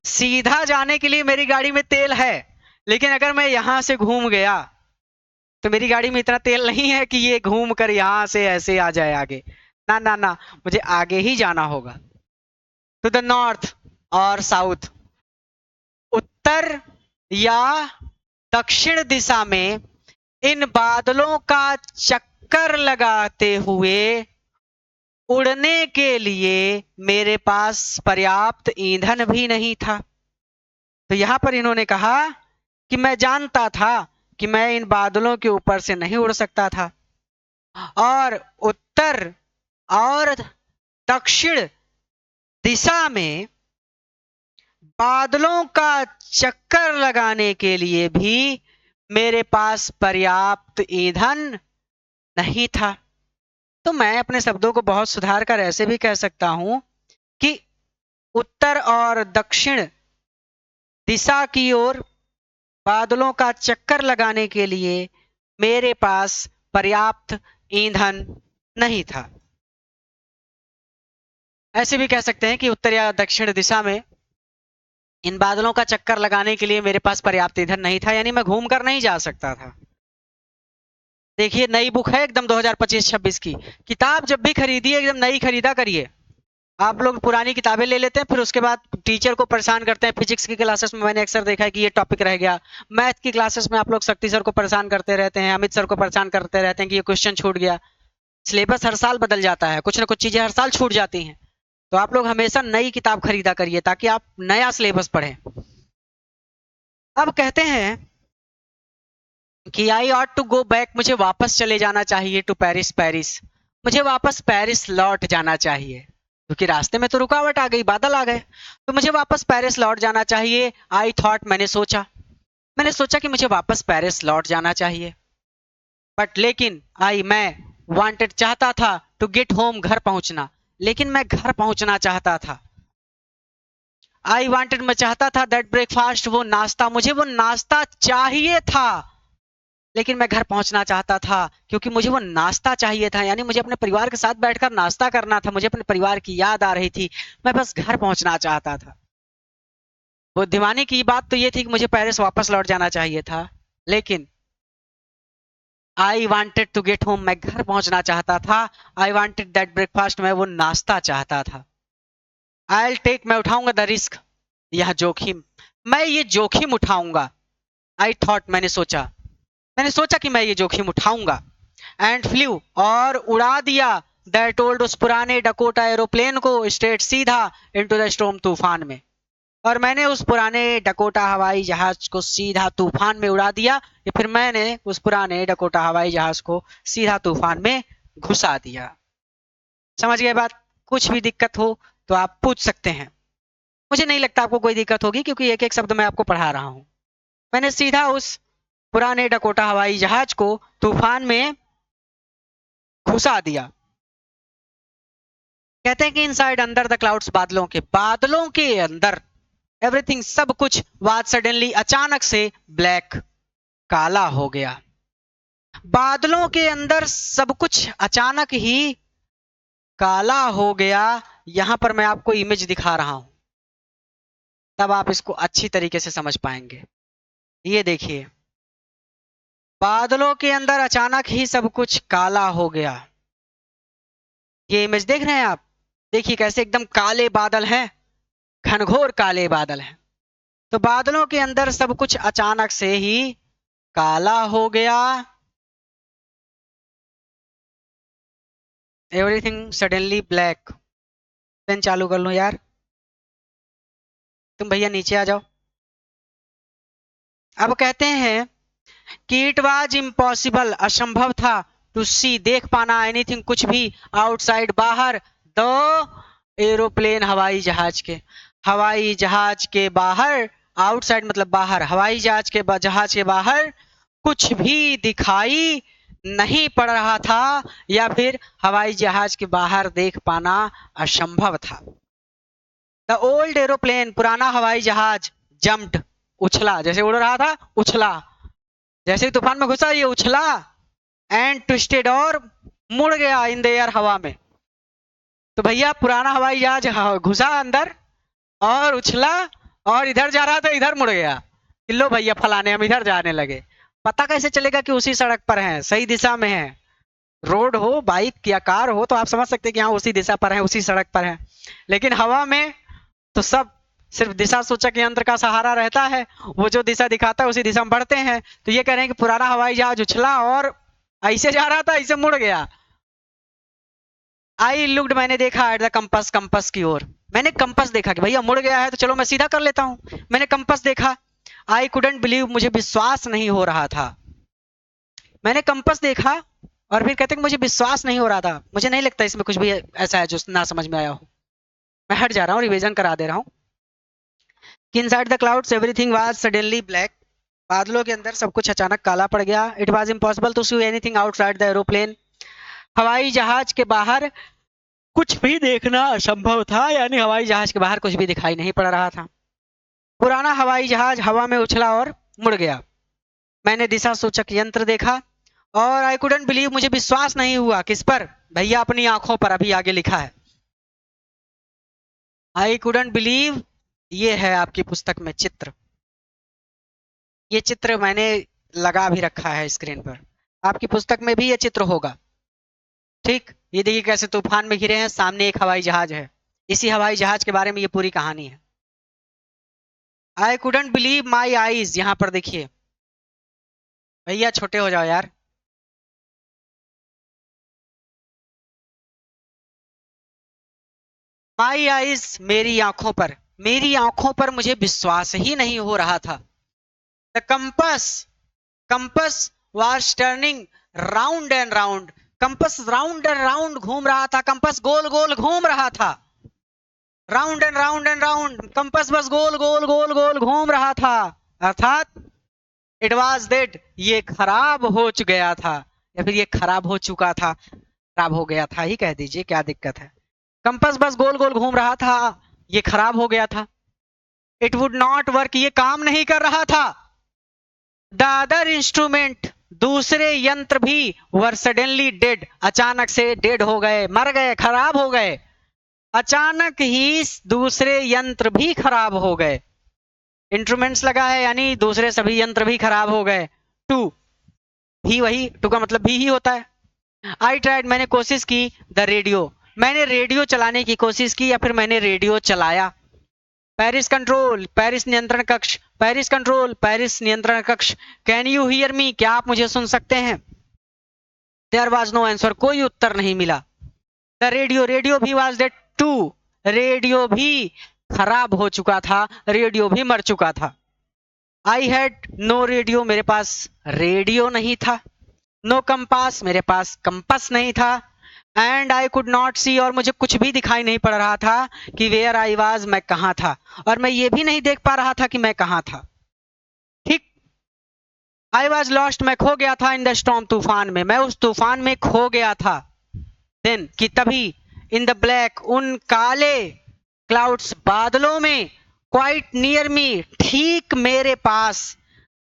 सीधा जाने के लिए मेरी गाड़ी में तेल है, लेकिन अगर मैं यहां से घूम गया, तो मेरी गाड़ी में इतना तेल नहीं है कि ये घूम कर यहाँ से ऐसे आ जाए आगे। ना ना ना, मुझे आगे ही जाना होगा। टू द नॉर्थ और साउथ, उत्तर या दक्षिण दिशा में इन बादलों का चक्कर लगाते हुए उड़ने के लिए मेरे पास पर्याप्त ईंधन भी नहीं था। तो यहां पर इन्होंने कहा कि मैं जानता था कि मैं इन बादलों के ऊपर से नहीं उड़ सकता था, और उत्तर और दक्षिण दिशा में बादलों का चक्कर लगाने के लिए भी मेरे पास पर्याप्त ईंधन नहीं था। तो मैं अपने शब्दों को बहुत सुधार कर ऐसे भी कह सकता हूं कि उत्तर और दक्षिण दिशा की ओर बादलों का चक्कर लगाने के लिए मेरे पास पर्याप्त ईंधन नहीं था। ऐसे भी कह सकते हैं कि उत्तर या दक्षिण दिशा में इन बादलों का चक्कर लगाने के लिए मेरे पास पर्याप्त ईंधन नहीं था, यानी मैं घूम कर नहीं जा सकता था। देखिए, नई बुक है एकदम 2025-26 की। किताब जब भी खरीदिए एकदम नई खरीदा करिए। आप लोग पुरानी किताबें ले लेते हैं, फिर उसके बाद टीचर को परेशान करते हैं। फिजिक्स की क्लासेस में मैंने अक्सर देखा है कि ये टॉपिक रह गया। मैथ की क्लासेस में आप लोग शक्ति सर को परेशान करते रहते हैं, अमित सर को परेशान करते रहते हैं कि ये क्वेश्चन छूट गया। सिलेबस हर साल बदल जाता है, कुछ ना कुछ चीजें हर साल छूट जाती हैं। तो आप लोग हमेशा नई किताब खरीदा करिए ताकि आप नया सिलेबस पढ़ें। अब कहते हैं कि I ought to go back, मुझे वापस चले जाना चाहिए टू पेरिस, पेरिस, मुझे वापस पेरिस लौट जाना चाहिए, क्योंकि रास्ते में तो रुकावट आ गई, बादल आ गए, तो मुझे वापस पेरिस लौट जाना चाहिए। आई थॉट, मैंने सोचा कि मुझे वापस पेरिस लौट जाना चाहिए। बट लेकिन मैं वांटेड, चाहता था, टू गेट होम, घर पहुंचना, लेकिन मैं घर पहुंचना चाहता था। आई वांटेड, मैं चाहता था, दैट ब्रेकफास्ट, वो नाश्ता, मुझे वो नाश्ता चाहिए था, लेकिन मैं घर पहुंचना चाहता था क्योंकि मुझे वो नाश्ता चाहिए था, यानी मुझे अपने परिवार के साथ बैठकर नाश्ता करना था, मुझे अपने परिवार की याद आ रही थी, मैं बस घर पहुंचना चाहता था। बुद्धिमानी की बात तो ये थी कि मुझे पेरिस वापस लौट जाना चाहिए था, लेकिन I wanted to get home, मैं घर पहुंचना चाहता था। आई वॉन्टेड दैट ब्रेकफास्ट, मैं वो नाश्ता चाहता था। आई टेक, मैं उठाऊंगा, द रिस्क, यह जोखिम, मैं ये जोखिम उठाऊंगा। आई थॉट, मैंने सोचा कि मैं ये जोखिम उठाऊंगा। एंड फ्लू, और उड़ा दिया, दैट ओल्ड, उस पुराने डकोटा एरोप्लेन को, स्ट्रेट, सीधा, इनटू द स्टॉर्म, तूफान में, और मैंने उस पुराने डकोटा हवाई जहाज को सीधा तूफान में उड़ा दिया, या फिर मैंने उस पुराने डकोटा हवाई जहाज को सीधा तूफान में घुसा दिया। समझ गए बात? कुछ भी दिक्कत हो तो आप पूछ सकते हैं। मुझे नहीं लगता आपको कोई दिक्कत होगी, क्योंकि एक एक शब्द मैं आपको पढ़ा रहा हूं। मैंने सीधा उस पुराने डकोटा हवाई जहाज को तूफान में घुसा दिया। कहते हैं कि इनसाइड, अंदर, द क्लाउड्स, बादलों के अंदर, एवरीथिंग, सब कुछ, वाज सडनली, अचानक से, ब्लैक, काला हो गया। बादलों के अंदर सब कुछ अचानक ही काला हो गया। यहां पर मैं आपको इमेज दिखा रहा हूं, तब आप इसको अच्छी तरीके से समझ पाएंगे। ये देखिए, बादलों के अंदर अचानक ही सब कुछ काला हो गया। ये इमेज देख रहे हैं आप? देखिए कैसे एकदम काले बादल हैं, घनघोर काले बादल हैं। तो बादलों के अंदर सब कुछ अचानक से ही काला हो गया। Everything suddenly black. पेन चालू कर लो यार, तुम भैया नीचे आ जाओ। अब कहते हैं कि इट वाज इम्पॉसिबल, असंभव था, टू सी, देख पाना, एनीथिंग, कुछ भी, आउटसाइड, बाहर, द एरोप्लेन, हवाई जहाज के बाहर, आउटसाइड मतलब बाहर, हवाई जहाज के बाहर कुछ भी दिखाई नहीं पड़ रहा था, या फिर हवाई जहाज के बाहर देख पाना असंभव था। द ओल्ड एरोप्लेन, पुराना हवाई जहाज, जम्प्ड, उछला, जैसे उड़ रहा था उछला, जैसे ही तूफान में घुसा ये उछला, एंड ट्विस्टेड, और मुड़ गया, इन द एयर, हवा में। तो भैया पुराना हवाई जहाज घुसा अंदर और उछला, और इधर जा रहा था, इधर मुड़ गया कि लो भैया फलाने, हम इधर जाने लगे। पता कैसे चलेगा कि उसी सड़क पर है, सही दिशा में है? रोड हो, बाइक या कार हो तो आप समझ सकते हैं कि हाँ उसी दिशा पर है, उसी सड़क पर है। लेकिन हवा में तो सब सिर्फ दिशा सूचक यंत्र का सहारा रहता है, वो जो दिशा दिखाता है उसी दिशा में बढ़ते हैं। तो ये कह रहे हैं कि पुराना हवाई जहाज उछला और ऐसे जा रहा था, ऐसे मुड़ गया। आई लुक्ड, मैंने देखा, एट द कंपस, कंपस की ओर। मैंने कंपस देखा कि भैया मुड़ गया है तो चलो मैं सीधा कर लेता हूं। मैंने कंपस देखा। आई कुडंट बिलीव, मुझे विश्वास नहीं हो रहा था। मैंने कंपस देखा और फिर कहते कि मुझे विश्वास नहीं हो रहा था। मुझे नहीं लगता इसमें कुछ भी ऐसा है जो ना समझ में आया हो। मैं हट जा रहा हूँ, रिवीजन करा दे रहा हूँ कि inside the clouds everything was suddenly black. बादलों के अंदर सब कुछ अचानक काला पड़ गया। It was impossible to see anything outside the aeroplane. हवाई जहाज के बाहर कुछ भी देखना असंभव था, यानी हवाई जहाज के बाहर कुछ भी दिखाई नहीं पड़ रहा था। पुराना हवाई जहाज हवा में उछला और मुड़ गया। मैंने दिशा सूचक यंत्र देखा और आई कुडंट बिलीव, मुझे विश्वास नहीं हुआ। किस पर भैया? अपनी आंखों पर। अभी आगे लिखा है आई कुडंट बिलीव। ये है आपकी पुस्तक में चित्र। ये चित्र मैंने लगा भी रखा है स्क्रीन पर। आपकी पुस्तक में भी ये चित्र होगा। ठीक, ये देखिए कैसे तूफान में घिरे हैं, सामने एक हवाई जहाज है। इसी हवाई जहाज के बारे में ये पूरी कहानी है। I couldn't believe my eyes, यहां पर देखिए। भैया छोटे हो जाओ यार। माई आईज, मेरी आंखों पर। मेरी आंखों पर मुझे विश्वास ही नहीं हो रहा था। The compass, compass was turning round and round. Compass round and round घूम रहा था। कंपस गोल गोल घूम रहा था। Round and round and round, compass बस गोल गोल गोल गोल घूम रहा था। अर्थात इट वाज डेड, ये खराब हो गया था, या फिर ये खराब हो चुका था। खराब हो गया था ही कह दीजिए, क्या दिक्कत है। कंपस बस गोल गोल घूम रहा था, ये खराब हो गया था। इट वुड नॉट वर्क, ये काम नहीं कर रहा था। द अदर इंस्ट्रूमेंट, दूसरे यंत्र भी वर सडनली डेड, अचानक से डेड हो गए, मर गए, खराब हो गए। अचानक ही दूसरे यंत्र भी खराब हो गए। इंस्ट्रूमेंट्स लगा है यानी दूसरे सभी यंत्र भी खराब हो गए। टू, भी वही, टू का मतलब भी ही होता है। आई ट्राइड, मैंने कोशिश की। द रेडियो, मैंने रेडियो चलाने की कोशिश की या फिर मैंने रेडियो चलाया। पेरिस कंट्रोल, पेरिस नियंत्रण कक्ष। पेरिस कंट्रोल, पेरिस नियंत्रण कक्ष। कैन यू हियर मी, क्या आप मुझे सुन सकते हैं? देयर वाज नो आंसर, कोई उत्तर नहीं मिला। द रेडियो, रेडियो भी वाज डेड टू, रेडियो भी खराब हो चुका था, रेडियो भी मर चुका था। आई हैड नो रेडियो, मेरे पास रेडियो नहीं था। नो कंपास, मेरे पास कंपास नहीं था। एंड आई कुड नॉट सी, और मुझे कुछ भी दिखाई नहीं पड़ रहा था कि वेयर आई वाज, मैं कहाँ था। और मैं ये भी नहीं देख पा रहा था कि मैं कहाँ था। ठीक। आई वॉज लॉस्ट, मैं खो गया था। इन द स्टॉर्म, तूफान में, मैं उस तूफान में खो गया था। देन, कि तभी, इन द ब्लैक, उन काले क्लाउड्स, बादलों में, क्वाइट नियर मी, ठीक मेरे पास।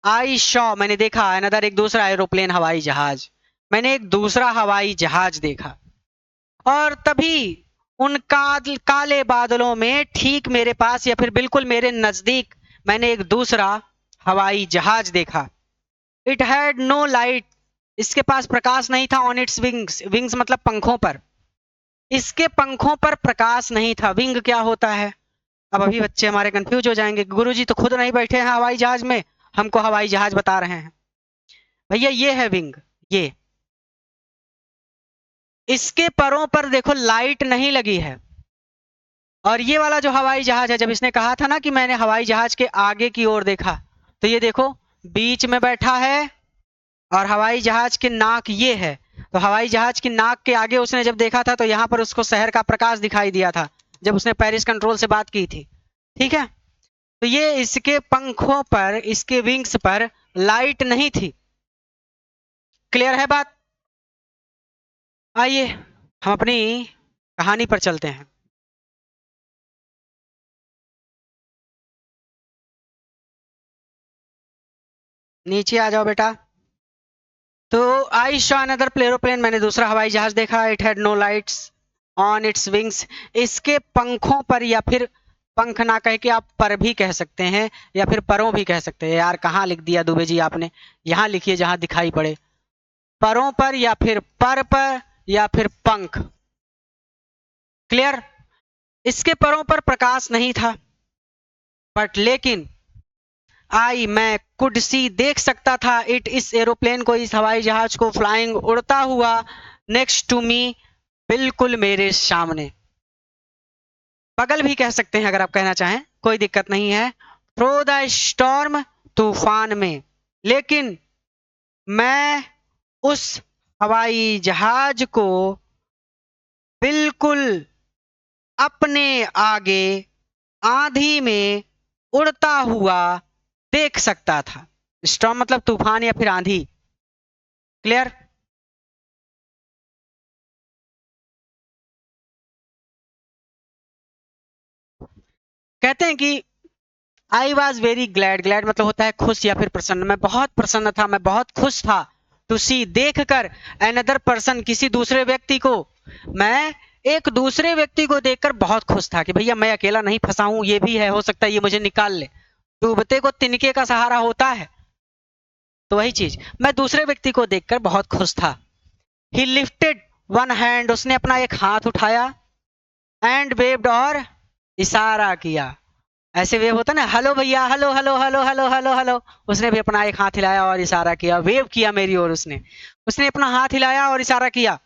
आई शॉ, मैंने देखा, अनदर, एक दूसरा एरोप्लेन, हवाई जहाज। मैंने एक दूसरा हवाई जहाज देखा। और तभी उन काले बादलों में ठीक मेरे पास या फिर बिल्कुल मेरे नजदीक मैंने एक दूसरा हवाई जहाज देखा। इट हैड नो लाइट, इसके पास प्रकाश नहीं था। ऑन इट्स विंग्स, विंग्स मतलब पंखों पर, इसके पंखों पर प्रकाश नहीं था। विंग क्या होता है? अब अभी बच्चे हमारे कंफ्यूज हो जाएंगे, गुरुजी तो खुद नहीं बैठे हैं हवाई जहाज में, हमको हवाई जहाज बता रहे हैं। भैया ये है विंग, ये। इसके परों पर देखो लाइट नहीं लगी है। और ये वाला जो हवाई जहाज है, जब इसने कहा था ना कि मैंने हवाई जहाज के आगे की ओर देखा, तो ये देखो बीच में बैठा है और हवाई जहाज की नाक ये है। तो हवाई जहाज की नाक के आगे उसने जब देखा था तो यहाँ पर उसको शहर का प्रकाश दिखाई दिया था जब उसने पेरिस कंट्रोल से बात की थी। ठीक है, तो ये इसके पंखों पर, इसके विंग्स पर लाइट नहीं थी। क्लियर है बात? आइए हम अपनी कहानी पर चलते हैं। नीचे आ जाओ बेटा। तो आई शॉ अनदर एरोप्लेन, मैंने दूसरा हवाई जहाज देखा। It had no lights on its wings, इसके पंखों पर या फिर पंख ना कह के आप पर भी कह सकते हैं या फिर परों भी कह सकते हैं। यार कहाँ लिख दिया दुबे जी आपने, यहाँ लिखिए जहां दिखाई पड़े, परों पर या फिर पर या फिर पंख। क्लियर? इसके परों पर प्रकाश नहीं था, बट लेकिन मैं कुड सी देख सकता था इट, इस एरोप्लेन को, इस हवाई जहाज को, फ्लाइंग उड़ता हुआ, नेक्स्ट टू मी, बिल्कुल मेरे सामने। बगल भी कह सकते हैं अगर आप कहना चाहें, कोई दिक्कत नहीं है। थ्रो द स्टॉर्म, तूफान में। लेकिन मैं उस हवाई जहाज को बिल्कुल अपने आगे आंधी में उड़ता हुआ देख सकता था। स्टॉर्म मतलब तूफान या फिर आंधी। क्लियर? कहते हैं कि I was very glad, glad मतलब होता है खुश या फिर प्रसन्न, मैं बहुत प्रसन्न था, मैं बहुत खुश था, टू सी देखकर, अनदर पर्सन किसी दूसरे व्यक्ति को, मैं एक दूसरे व्यक्ति को देखकर बहुत खुश था कि भैया मैं अकेला नहीं फंसा हूं, ये भी है, हो सकता है ये मुझे निकाल ले। डूबते को तिनके का सहारा होता है, तो वही चीज मैं दूसरे व्यक्ति को देखकर बहुत खुश था। ही लिफ्टेड वन हैंड, उसने अपना एक हाथ उठाया, एंड वेव्ड और इशारा किया। ऐसे वेव होता ना, हेलो भैया, hello hello hello hello hello hello, उसने भी अपना एक हाथ हिलाया और इशारा किया, वेव किया मेरी ओर, उसने उसने अपना हाथ हिलाया और इशारा किया।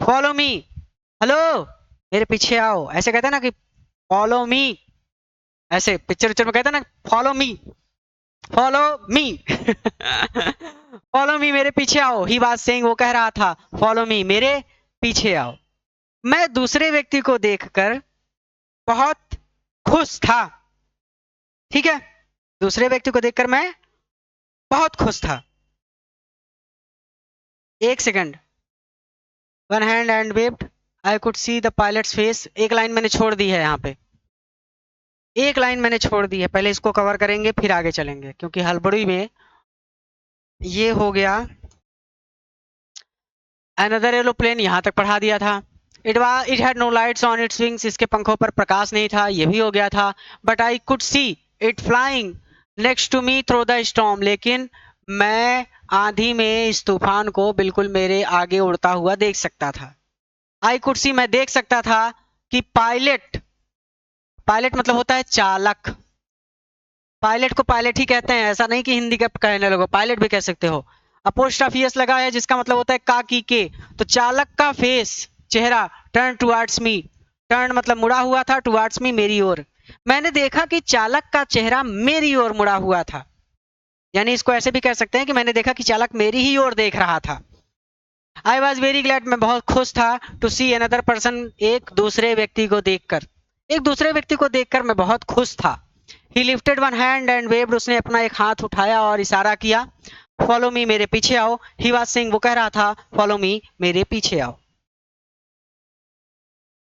फॉलो मी, हेलो मेरे पीछे आओ, ऐसे कहते हैं ना कि फॉलो मी, ऐसे पिक्चर पिक्चर में कहते हैं ना follow me, follow me follow me, मेरे पीछे आओ। ही वाज सेइंग, वो कह रहा था, फॉलो मी, मेरे पीछे आओ। मैं दूसरे व्यक्ति को देखकर बहुत खुश था, ठीक है, दूसरे व्यक्ति को देखकर मैं बहुत खुश था। एक second, one hand and waived, I could see the pilots face. एक लाइन मैंने छोड़ दी है यहाँ पे, एक लाइन मैंने छोड़ दी है, पहले इसको कवर करेंगे फिर आगे चलेंगे, क्योंकि हड़बड़ी में ये हो गया। अनदर एरोप्लेन यहाँ तक पढ़ा दिया था। It had no lights on its wings, इसके पंखों पर प्रकाश नहीं था, ये भी हो गया था। But I could see it flying next to me through the storm, लेकिन मैं आंधी में इस तूफान को बिल्कुल मेरे आगे उड़ता हुआ देख सकता था। आई कुड सी, मैं देख सकता था कि पायलट, पायलट मतलब होता है चालक, पायलट को पायलट ही कहते हैं, ऐसा नहीं कि हिंदी का कहने लगो, पायलट भी कह सकते हो। अपोस्ट्रोफियस लगा है जिसका मतलब होता है का की के, तो चालक का फेस, चेहरा, टर्न टुवर्ड्स मी, टर्न मतलब मुड़ा हुआ था, टुवर्ड्स मी मेरी ओर। मैंने देखा कि चालक का चेहरा मेरी ओर मुड़ा हुआ था, यानी इसको ऐसे भी कह सकते हैं कि मैंने देखा कि चालक मेरी ही ओर देख रहा था। आई वॉज वेरी ग्लैड, मैं बहुत खुश था, टू सी अनदर पर्सन, एक दूसरे व्यक्ति को देखकर, एक दूसरे व्यक्ति को देखकर मैं बहुत खुश था। ही lifted one hand and waived, उसने अपना एक हाथ उठाया और इशारा किया। फॉलो मी, मेरे पीछे आओ। ही वाज सेइंग, वो कह रहा था, फॉलो मी, मेरे पीछे आओ।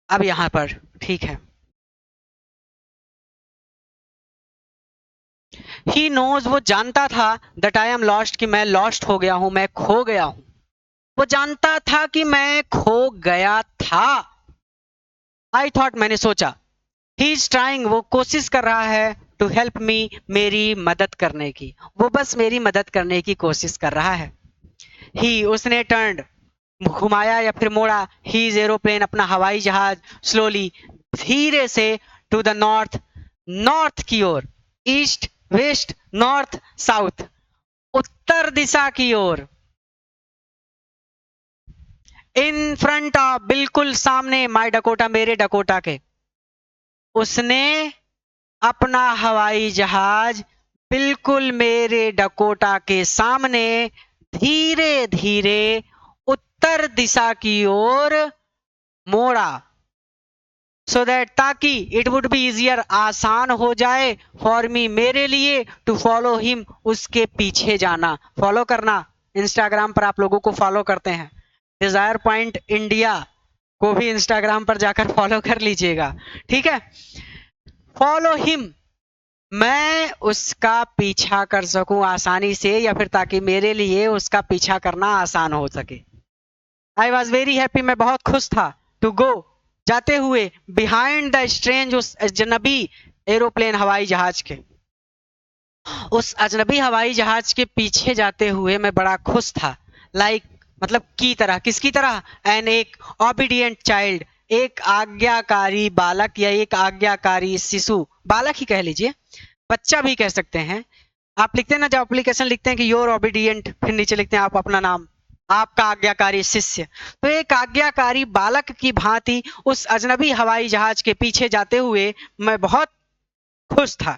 अब यहां पर ठीक है, ही नोज, वो जानता था, दैट आई एम लॉस्ट, कि मैं लॉस्ट हो गया हूं, मैं खो गया हूं। वो जानता था कि मैं खो गया था। आई थॉट, मैंने सोचा, ही इज ट्राइंग, वो कोशिश कर रहा है, टू हेल्प मी, मेरी मदद करने की, वो बस मेरी मदद करने की कोशिश कर रहा है। ही, उसने टर्न, घुमाया या फिर मोड़ा, हीज एरोप्लेन, अपना हवाई जहाज, स्लोली, धीरे से, टू द नॉर्थ, नॉर्थ की ओर, ईस्ट, वेस्ट, नॉर्थ, साउथ, उत्तर दिशा की ओर। इन फ्रंट ऑफ, बिल्कुल सामने, माई डकोटा, मेरे डकोटा के, उसने अपना हवाई जहाज बिल्कुल मेरे डकोटा के सामने धीरे धीरे उत्तर दिशा की ओर मोड़ा, सो दैट, ताकि, इट वुड बी इजियर, आसान हो जाए, फॉर मी, मेरे लिए, टू फॉलो हिम, उसके पीछे जाना, फॉलो करना। इंस्टाग्राम पर आप लोगों को फॉलो करते हैं, डिजायर पॉइंट इंडिया को भी इंस्टाग्राम पर जाकर फॉलो कर लीजिएगा, ठीक है। फॉलो हिम, मैं उसका पीछा कर सकूं आसानी से, या फिर ताकि मेरे लिए उसका पीछा करना आसान हो सके। आई वॉज वेरी हैप्पी, मैं बहुत खुश था, टू गो, जाते हुए, बिहाइंड द स्ट्रेंज, उस अजनबी एरोप्लेन हवाई जहाज के, उस अजनबी हवाई जहाज के पीछे जाते हुए मैं बड़ा खुश था। लाइक मतलब की तरह, किसकी तरह? एन एक ओबीडियंट चाइल्ड, एक आज्ञाकारी बालक या एक आज्ञाकारी शिशु, बालक ही कह लीजिए, बच्चा भी कह सकते हैं। आप लिखते हैं ना, जब एप्लीकेशन लिखते हैं कि योर ओबीडियंट, फिर नीचे लिखते हैं आप अपना नाम, आपका आज्ञाकारी शिष्य, तो एक आज्ञाकारी बालक की भांति उस अजनबी हवाई जहाज के पीछे जाते हुए मैं बहुत खुश था।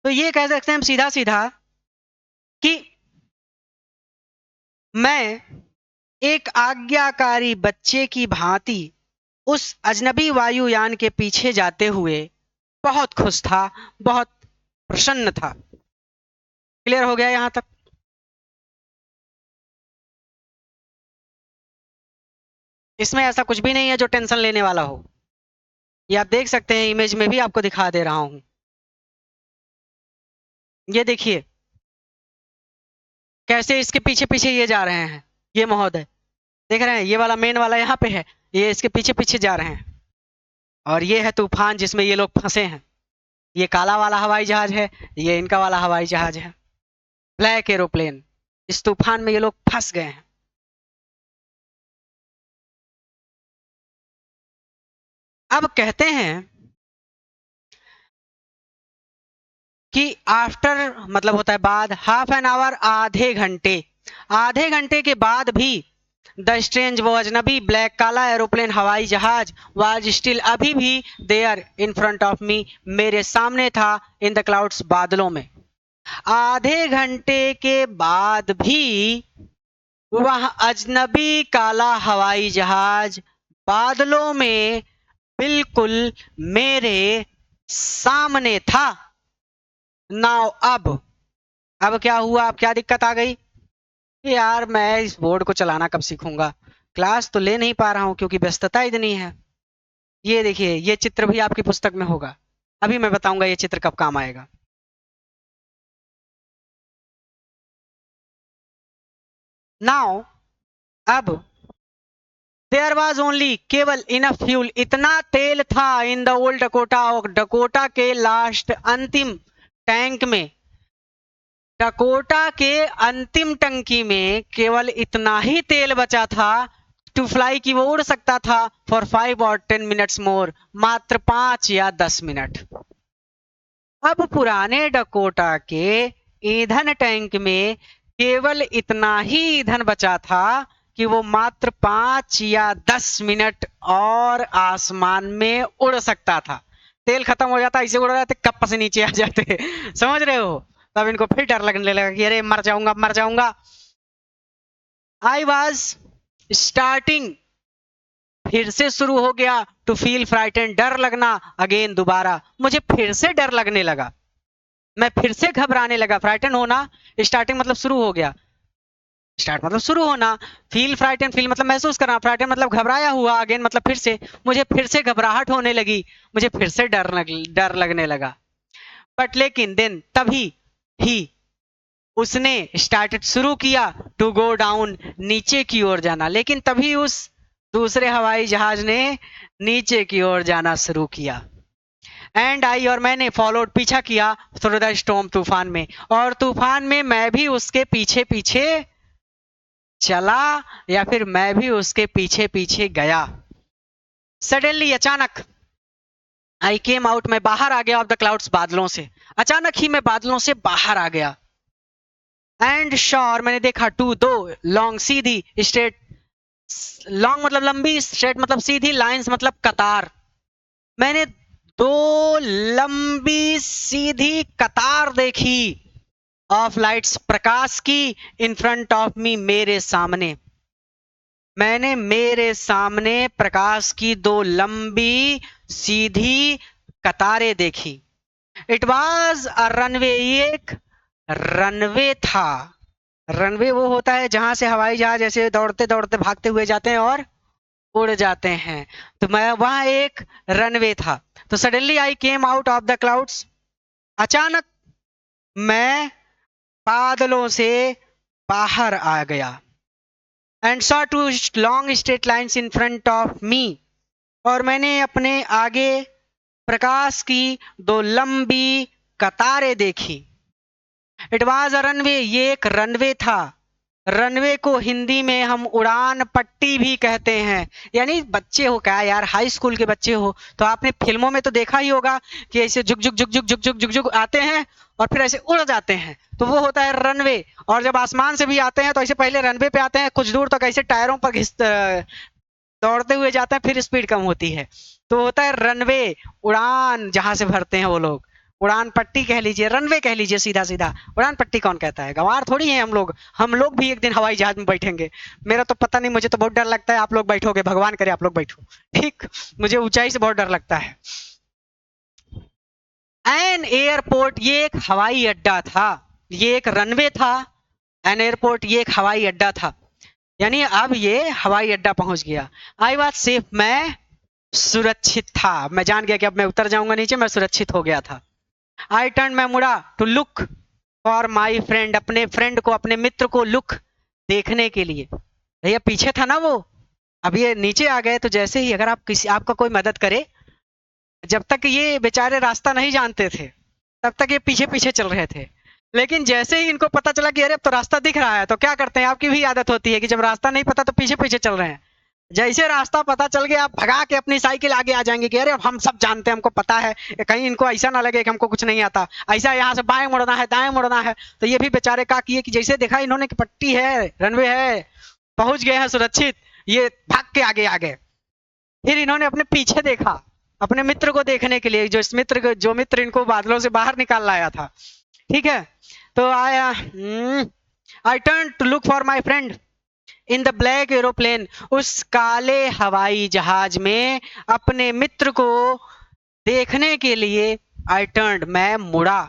तो ये कह सकते हैं हम सीधा सीधा कि मैं एक आज्ञाकारी बच्चे की भांति उस अजनबी वायुयान के पीछे जाते हुए बहुत खुश था, बहुत प्रसन्न था। क्लियर हो गया यहां तक? इसमें ऐसा कुछ भी नहीं है जो टेंशन लेने वाला हो। ये आप देख सकते हैं, इमेज में भी आपको दिखा दे रहा हूं। ये देखिए कैसे इसके पीछे पीछे ये जा रहे हैं, ये महोदय देख रहे हैं, ये वाला मेन वाला यहाँ पे है, ये इसके पीछे पीछे जा रहे हैं। और ये है तूफान जिसमें ये लोग फंसे हैं। ये काला वाला हवाई जहाज है, ये इनका वाला हवाई जहाज है, ब्लैक एरोप्लेन। इस तूफान में ये लोग फंस गए हैं। अब कहते हैं कि आफ्टर मतलब होता है बाद, हाफ एन आवर, आधे घंटे के बाद भी द स्ट्रेंज, वो अजनबी ब्लैक काला एरोप्लेन हवाई जहाज, वाज स्टिल, अभी भी there in front of me, मेरे सामने था, इन द क्लाउड्स, बादलों में। आधे घंटे के बाद भी वह अजनबी काला हवाई जहाज बादलों में बिल्कुल मेरे सामने था। नाउ अब क्या हुआ? अब क्या दिक्कत आ गई? यार मैं इस बोर्ड को चलाना कब सीखूंगा, क्लास तो ले नहीं पा रहा हूं क्योंकि व्यस्तता इतनी है। ये देखिए, ये चित्र भी आपकी पुस्तक में होगा, अभी मैं बताऊंगा ये चित्र कब काम आएगा। नाउ अब देयर वाज ओनली, केवल इनफ फ्यूल, इतना तेल था इन द ओल्ड डकोटा, और डकोटा के लास्ट अंतिम टैंक में, डकोटा के अंतिम टंकी में केवल इतना ही तेल बचा था टू फ्लाई, की वो उड़ सकता था फॉर 5 और 10 मिनट्स मोर, मात्र 5 या 10 मिनट। अब पुराने डकोटा के ईंधन टैंक में केवल इतना ही ईंधन बचा था कि वो मात्र 5 या 10 मिनट और आसमान में उड़ सकता था। तेल खत्म हो जाता, इसे उड़ जाते, कप से नीचे आ जाते। समझ रहे हो? तब इनको फिर डर लगने लगा कि अरे मर जाऊंगा मर जाऊंगा। आई वॉज स्टार्टिंग, फिर से शुरू हो गया, टू फील फ्राइटेन, डर लगना अगेन, दोबारा मुझे फिर से डर लगने लगा, मैं फिर से घबराने लगा। फ्राइटन होना, स्टार्टिंग मतलब शुरू हो गया, स्टार्ट मतलब शुरू होना, फील फ्राइटन, फील मतलब महसूस करना, फ्राइटन मतलब घबराया हुआ, अगेन मतलब फिर से, मुझे फिर से घबराहट होने लगी, मुझे फिर से डर लगने लगा। बट लेकिन देन तभी ही उसने स्टार्टेड, शुरू किया, टू गो डाउन, नीचे की ओर जाना, लेकिन तभी उस दूसरे हवाई जहाज ने नीचे की ओर जाना शुरू किया। एंड आई, और मैंने फॉलोड, पीछा किया, थ्रू द स्टॉर्म, तूफान में, और तूफान में मैं भी उसके पीछे पीछे चला, या फिर मैं भी उसके पीछे पीछे गया। सडनली, अचानक, आई केम आउट, मैं बाहर आ गया, ऑफ द क्लाउड्स, बादलों से, अचानक ही मैं बादलों से बाहर आ गया। एंड श्योर, मैंने देखा, टू, दो, लॉन्ग, सीधी, स्ट्रेट, लॉन्ग मतलब लंबी, स्ट्रेट मतलब सीधी, लाइंस मतलब कतार, मैंने दो लंबी सीधी कतार देखी, ऑफ लाइट्स, प्रकाश की, इन फ्रंट ऑफ मी, मेरे सामने, मैंने मेरे सामने प्रकाश की दो लंबी सीधी कतारें देखी। इट वॉज अ रनवे, एक रनवे था। रनवे वो होता है जहां से हवाई जहाज ऐसे दौड़ते दौड़ते भागते हुए जाते हैं और उड़ जाते हैं, तो मैं वहां एक रनवे था। तो suddenly I came out of the clouds, अचानक मैं बादलों से बाहर आ गया। And saw two long straight lines in front of me, और मैंने अपने आगे प्रकाश की दो लंबी कतारें देखी। इट वॉज अ रनवे, ये एक रनवे था। रनवे को हिंदी में हम उड़ान पट्टी भी कहते हैं। यानी बच्चे हो क्या यार, हाई स्कूल के बच्चे हो तो आपने फिल्मों में तो देखा ही होगा कि ऐसे झुक झुक झुक झुक झुक झुक झुक झुक आते हैं और फिर ऐसे उड़ जाते हैं, तो वो होता है रनवे। और जब आसमान से भी आते हैं तो ऐसे पहले रनवे पे आते हैं, कुछ दूर तक ऐसे टायरों पर दौड़ते हुए जाते हैं, फिर स्पीड कम होती है, तो होता है रनवे। उड़ान जहां से भरते हैं वो लोग, उड़ान पट्टी कह लीजिए, रनवे कह लीजिए, सीधा सीधा। उड़ान पट्टी कौन कहता है, गंवार थोड़ी है हम लोग। हम लोग भी एक दिन हवाई जहाज में बैठेंगे। मेरा तो पता नहीं, मुझे तो बहुत डर लगता है। आप लोग बैठोगे, भगवान करे आप लोग बैठो, ठीक। मुझे ऊंचाई से बहुत डर लगता है। एन एयरपोर्ट, ये एक हवाई अड्डा था। ये एक रनवे था, एन एयरपोर्ट ये एक हवाई अड्डा था। यानी अब ये हवाई अड्डा पहुंच गया। आई वॉज सेफ, मैं सुरक्षित था। मैं जान गया कि अब मैं उतर जाऊंगा नीचे, मैं सुरक्षित हो गया था। आई टर्न, मैं मुड़ा, to look for my friend, अपने फ्रेंड को, अपने मित्र को लुक, देखने के लिए। भैया पीछे था ना वो, अब ये नीचे आ गए, तो जैसे ही अगर आप किसी, आपका कोई मदद करे, जब तक ये बेचारे रास्ता नहीं जानते थे तब तक ये पीछे पीछे चल रहे थे। लेकिन जैसे ही इनको पता चला कि अरे अब तो रास्ता दिख रहा है, तो क्या करते हैं, आपकी भी आदत होती है कि जब रास्ता नहीं पता तो पीछे पीछे चल रहे हैं। जैसे रास्ता पता चल गया, आप भगा के अपनी साइकिल आगे आ जाएंगे कि अरे अब हम सब जानते हैं, हमको पता है, कहीं इनको ऐसा ना लगे कि हमको कुछ नहीं आता, ऐसा यहाँ से बाएं मुड़ना है, दाएं मुड़ना है। तो ये भी बेचारे क्या किए कि जैसे देखा इन्होंने कि पट्टी है, रनवे है, पहुंच गए हैं सुरक्षित, ये भाग के आगे आ गए। फिर इन्होंने अपने पीछे देखा, अपने मित्र को देखने के लिए, जो मित्र इनको बादलों से बाहर निकाल लाया था, ठीक है। तो आया, I turn to look for my friend in the black aeroplane, उस काले हवाई जहाज में अपने मित्र को देखने के लिए। आई टर्न, मैं मुड़ा।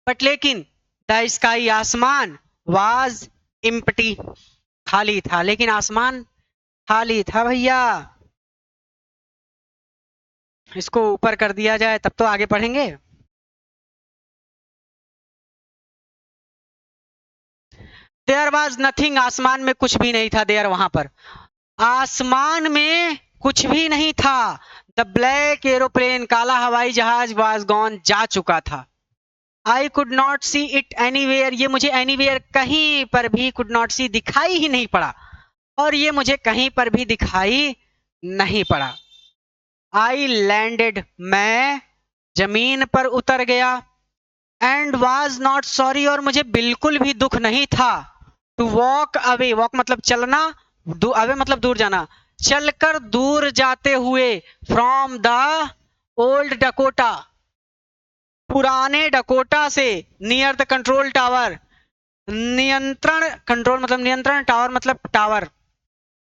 बट लेकिन द स्काई, आसमान, वाज इम्पटी, खाली था। लेकिन आसमान खाली था भैया। इसको ऊपर कर दिया जाए तब तो आगे पढ़ेंगे। देयर वाज नथिंग, आसमान में कुछ भी नहीं था। देयर, वहां पर आसमान में कुछ भी नहीं था। द ब्लैक एरोप्लेन, काला हवाई जहाज, वाज गॉन, जा चुका था। I could not see it anywhere, ये मुझे एनीवेयर, कहीं पर भी, कुड नॉट सी, दिखाई ही नहीं पड़ा, और ये मुझे कहीं पर भी दिखाई नहीं पड़ा। आई लैंडेड, मैं जमीन पर उतर गया। एंड वाज नॉट सॉरी, और मुझे बिल्कुल भी दुख नहीं था। टू वॉक अवे, वॉक मतलब चलना, अवे मतलब दूर जाना, चलकर दूर जाते हुए। फ्रॉम द ओल्ड डकोटा, पुराने डकोटा से। नियर द कंट्रोल टावर, नियंत्रण, कंट्रोल मतलब नियंत्रण, टावर मतलब टावर,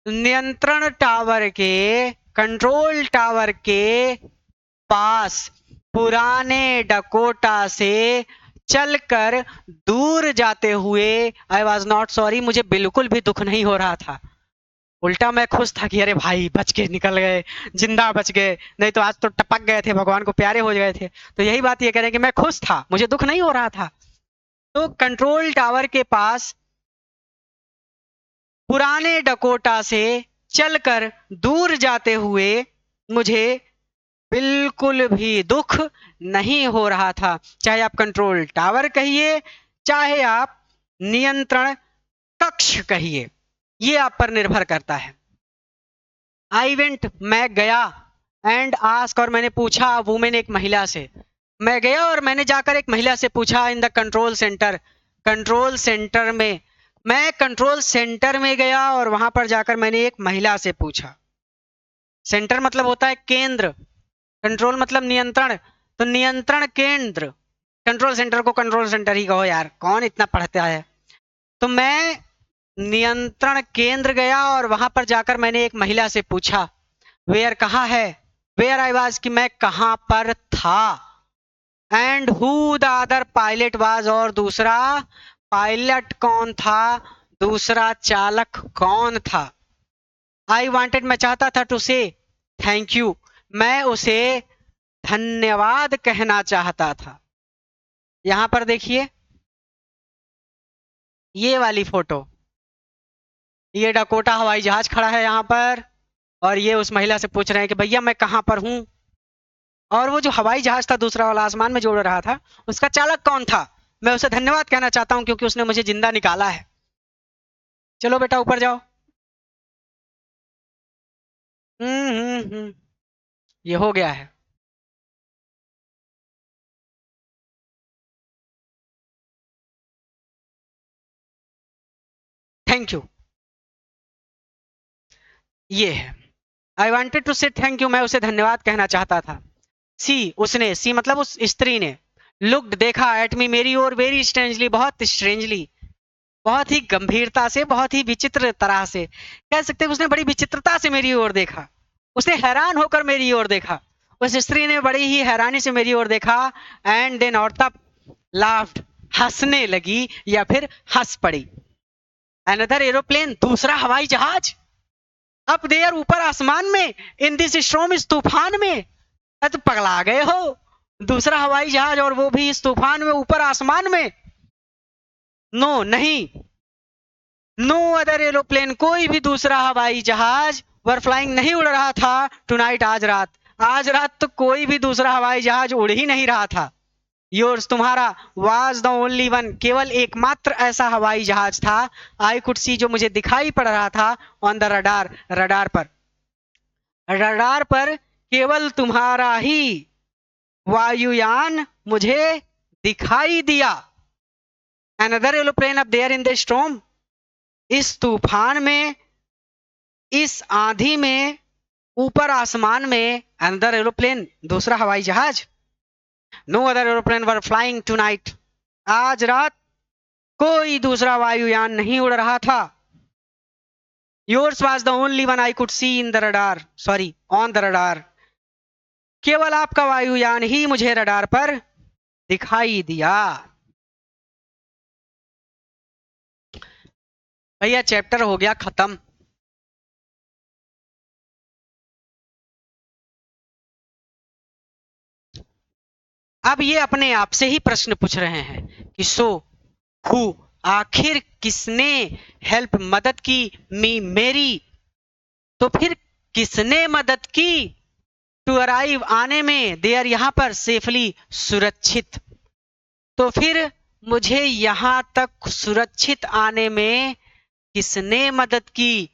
नियंत्रण टावर के, कंट्रोल टावर के पास, पुराने डकोटा से चलकर दूर जाते हुए। आई वॉज नॉट सॉरी, मुझे बिल्कुल भी दुख नहीं हो रहा था, उल्टा मैं खुश था कि अरे भाई बच के निकल गए, जिंदा बच गए, नहीं तो आज तो टपक गए थे, भगवान को प्यारे हो गए थे। तो यही बात ये कह रहे हैं कि मैं खुश था, मुझे दुख नहीं हो रहा था। तो कंट्रोल टावर के पास पुराने डकोटा से चलकर दूर जाते हुए मुझे बिल्कुल भी दुख नहीं हो रहा था। चाहे आप कंट्रोल टावर कहिए, चाहे आप नियंत्रण कक्ष कहिए, ये आप पर निर्भर करता है। आई वेंट, मैं गया, एंड आस्क, और मैंने पूछा, वुमेन, एक महिला से। मैं गया और मैंने जाकर एक महिला से पूछा, in the control centre, control centre में। मैं कंट्रोल सेंटर में गया और वहां पर जाकर मैंने एक महिला से पूछा। सेंटर मतलब होता है केंद्र, कंट्रोल मतलब नियंत्रण, तो नियंत्रण केंद्र, कंट्रोल सेंटर को कंट्रोल सेंटर ही कहो यार, कौन इतना पढ़ता है। तो मैं नियंत्रण केंद्र गया और वहां पर जाकर मैंने एक महिला से पूछा, वेयर, कहाँ है, वेयर आई वाज, कि मैं कहां पर था। And who the other pilot was, और दूसरा पायलट कौन था, दूसरा चालक कौन था। आई वांटेड, मैं चाहता था, टू से थैंक यू, मैं उसे धन्यवाद कहना चाहता था। यहां पर देखिए ये वाली फोटो, ये डकोटा हवाई जहाज खड़ा है यहाँ पर, और ये उस महिला से पूछ रहे हैं कि भैया मैं कहां पर हूं। और वो जो हवाई जहाज था दूसरा वाला आसमान में जो उड़ रहा था, उसका चालक कौन था? मैं उसे धन्यवाद कहना चाहता हूं क्योंकि उसने मुझे जिंदा निकाला है। चलो बेटा ऊपर जाओ। हम्म। ये हो गया है। Thank you. ये है। आई वॉन्टेड टू से थैंक यू, मैं उसे धन्यवाद कहना चाहता था। सी, उसने, सी मतलब उस स्त्री ने, लुक्ड देखा, एट मी मेरी ओर, वेरी स्ट्रेंजली बहुत स्ट्रेंजली, बहुत ही गंभीरता से, बहुत ही विचित्र तरह से, कह सकते हैं उसने बड़ी विचित्रता से मेरी ओर देखा। उसने हैरान होकर मेरी ओर देखा। उस स्त्री ने बड़ी ही हैरानी से मेरी ओर देखा। एंड देन, और तब, लाफ्ड, हंसने लगी या फिर हंस पड़ी। अनदर एरोप्लेन, दूसरा हवाई जहाज, अप देयर, ऊपर आसमान में, इन दिस स्टॉर्म, इस तूफान में। अरे तो पगला गए हो, दूसरा हवाई जहाज और वो भी इस तूफान में, ऊपर आसमान में? नो, नहीं। नो अदर एरोप्लेन, कोई भी दूसरा हवाई जहाज वर फ्लाइंग, नहीं उड़ रहा था टुनाइट, आज रात। आज रात तो कोई भी दूसरा हवाई जहाज उड़ ही नहीं रहा था। योर्स, तुम्हारा, वाज द ओनली वन, केवल एकमात्र ऐसा हवाई जहाज था। आई कुड सी, जो मुझे दिखाई पड़ रहा था, ऑन द रडार, रडार पर, रडार पर केवल तुम्हारा ही वायुयान मुझे दिखाई दिया। Another aeroplane up there in the storm, इस तूफान में, इस आंधी में, ऊपर आसमान में, अनदर एरोप्लेन, दूसरा हवाई जहाज। No other aeroplane were flying tonight, आज रात कोई दूसरा वायुयान नहीं उड़ रहा था। Yours was the only one I could see in the radar, sorry, on the radar, केवल आपका वायुयान ही मुझे रडार पर दिखाई दिया। भैया चैप्टर हो गया खत्म। अब ये अपने आप से ही प्रश्न पूछ रहे हैं कि सो हु, आखिर किसने, हेल्प, मदद की, मी, मेरी, तो फिर किसने मदद की, टू अराइव, आने में, देयर, यहां पर, सेफली, सुरक्षित, तो फिर मुझे यहां तक सुरक्षित आने में किसने मदद की?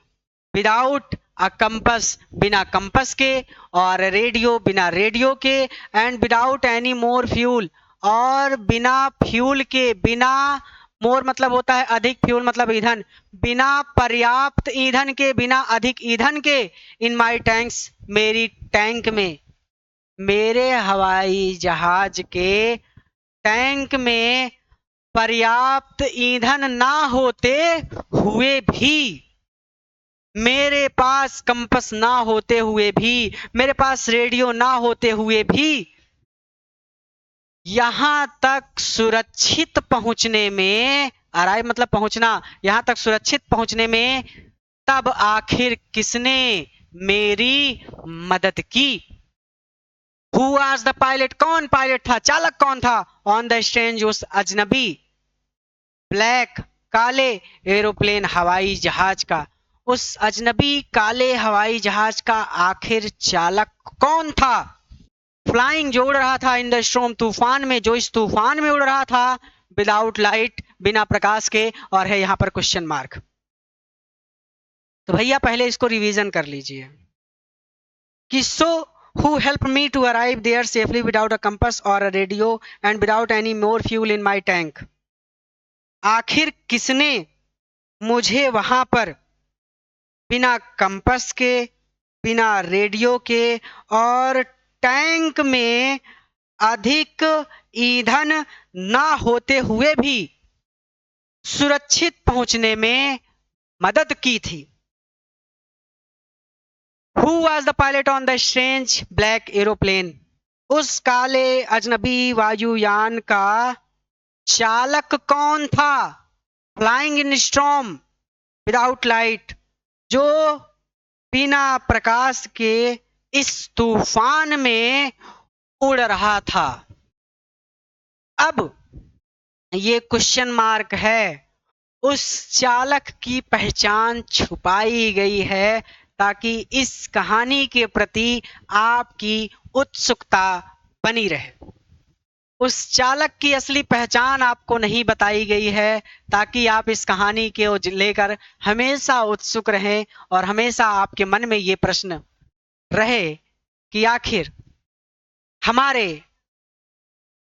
विदाउट अ कंपस, बिना कंपस के, और रेडियो, बिना रेडियो के, and without any more fuel, और बिना फ्यूल के, बिना, मोर मतलब होता है अधिक, फ्यूल मतलब ईंधन, बिना पर्याप्त ईंधन के, बिना अधिक ईंधन के, इन माई टैंक्स, मेरी टैंक में, मेरे हवाई जहाज के टैंक में पर्याप्त ईंधन ना होते हुए भी, मेरे पास कंपस ना होते हुए भी, मेरे पास रेडियो ना होते हुए भी, यहां तक सुरक्षित पहुंचने में, अराइव मतलब पहुंचना, यहां तक सुरक्षित पहुंचने में, तब आखिर किसने मेरी मदद की? हु वाज द पायलट, कौन पायलट था, चालक कौन था, ऑन द स्ट्रेंज, उस अजनबी, ब्लैक, काले, एरोप्लेन, हवाई जहाज का, उस अजनबी काले हवाई जहाज का आखिर चालक कौन था? फ्लाइंग, जो उड़ रहा था, इन द स्टॉर्म, तूफान में, जो इस तूफान में उड़ रहा था, विदाउट लाइट, बिना प्रकाश के, और है यहां पर क्वेश्चन मार्क। तो भैया पहले इसको रिवीजन कर लीजिए कि सो who helped me to arrive there safely without a compass or a radio and without any more fuel in my tank, आखिर किसने मुझे वहां पर बिना कंपस के, बिना रेडियो के, और टैंक में अधिक ईंधन ना होते हुए भी सुरक्षित पहुंचने में मदद की थी? Who was the pilot on the strange black aeroplane, उस काले अजनबी वायुयान का चालक कौन था? Flying in storm without light, जो बिना प्रकाश के इस तूफान में उड़ रहा था। अब ये क्वेश्चन मार्क है, उस चालक की पहचान छुपाई गई है ताकि इस कहानी के प्रति आपकी उत्सुकता बनी रहे। उस चालक की असली पहचान आपको नहीं बताई गई है ताकि आप इस कहानी के लेकर हमेशा उत्सुक रहें और हमेशा आपके मन में ये प्रश्न रहे कि आखिर हमारे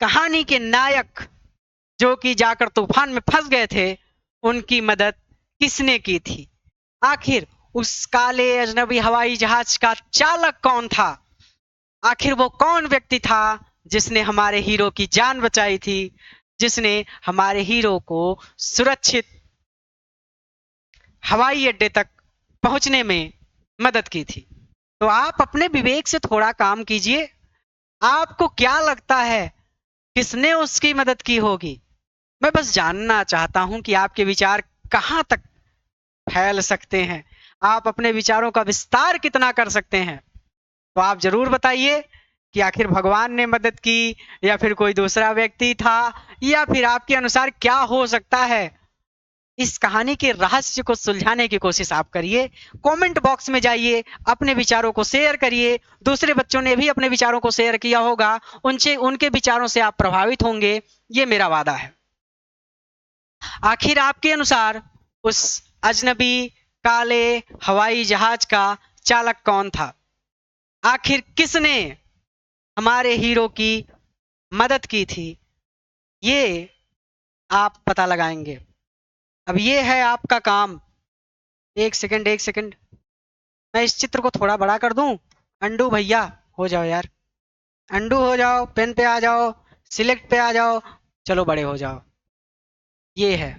कहानी के नायक जो कि जाकर तूफान में फंस गए थे, उनकी मदद किसने की थी? आखिर उस काले अजनबी हवाई जहाज का चालक कौन था? आखिर वो कौन व्यक्ति था जिसने हमारे हीरो की जान बचाई थी, जिसने हमारे हीरो को सुरक्षित हवाई अड्डे तक पहुंचने में मदद की थी? तो आप अपने विवेक से थोड़ा काम कीजिए। आपको क्या लगता है किसने उसकी मदद की होगी? मैं बस जानना चाहता हूं कि आपके विचार कहां तक फैल सकते हैं, आप अपने विचारों का विस्तार कितना कर सकते हैं। तो आप जरूर बताइए कि आखिर भगवान ने मदद की या फिर कोई दूसरा व्यक्ति था, या फिर आपके अनुसार क्या हो सकता है। इस कहानी के रहस्य को सुलझाने की कोशिश आप करिए। कमेंट बॉक्स में जाइए, अपने विचारों को शेयर करिए। दूसरे बच्चों ने भी अपने विचारों को शेयर किया होगा, उनसे उनके विचारों से आप प्रभावित होंगे, ये मेरा वादा है। आखिर आपके अनुसार उस अजनबी काले हवाई जहाज का चालक कौन था? आखिर किसने हमारे हीरो की मदद की थी? ये आप पता लगाएंगे। अब ये है आपका काम। एक सेकंड, एक सेकंड, मैं इस चित्र को थोड़ा बड़ा कर दूं। अंडू भैया हो जाओ यार, अंडू हो जाओ, पेन पे आ जाओ, सिलेक्ट पे आ जाओ, चलो बड़े हो जाओ। ये है।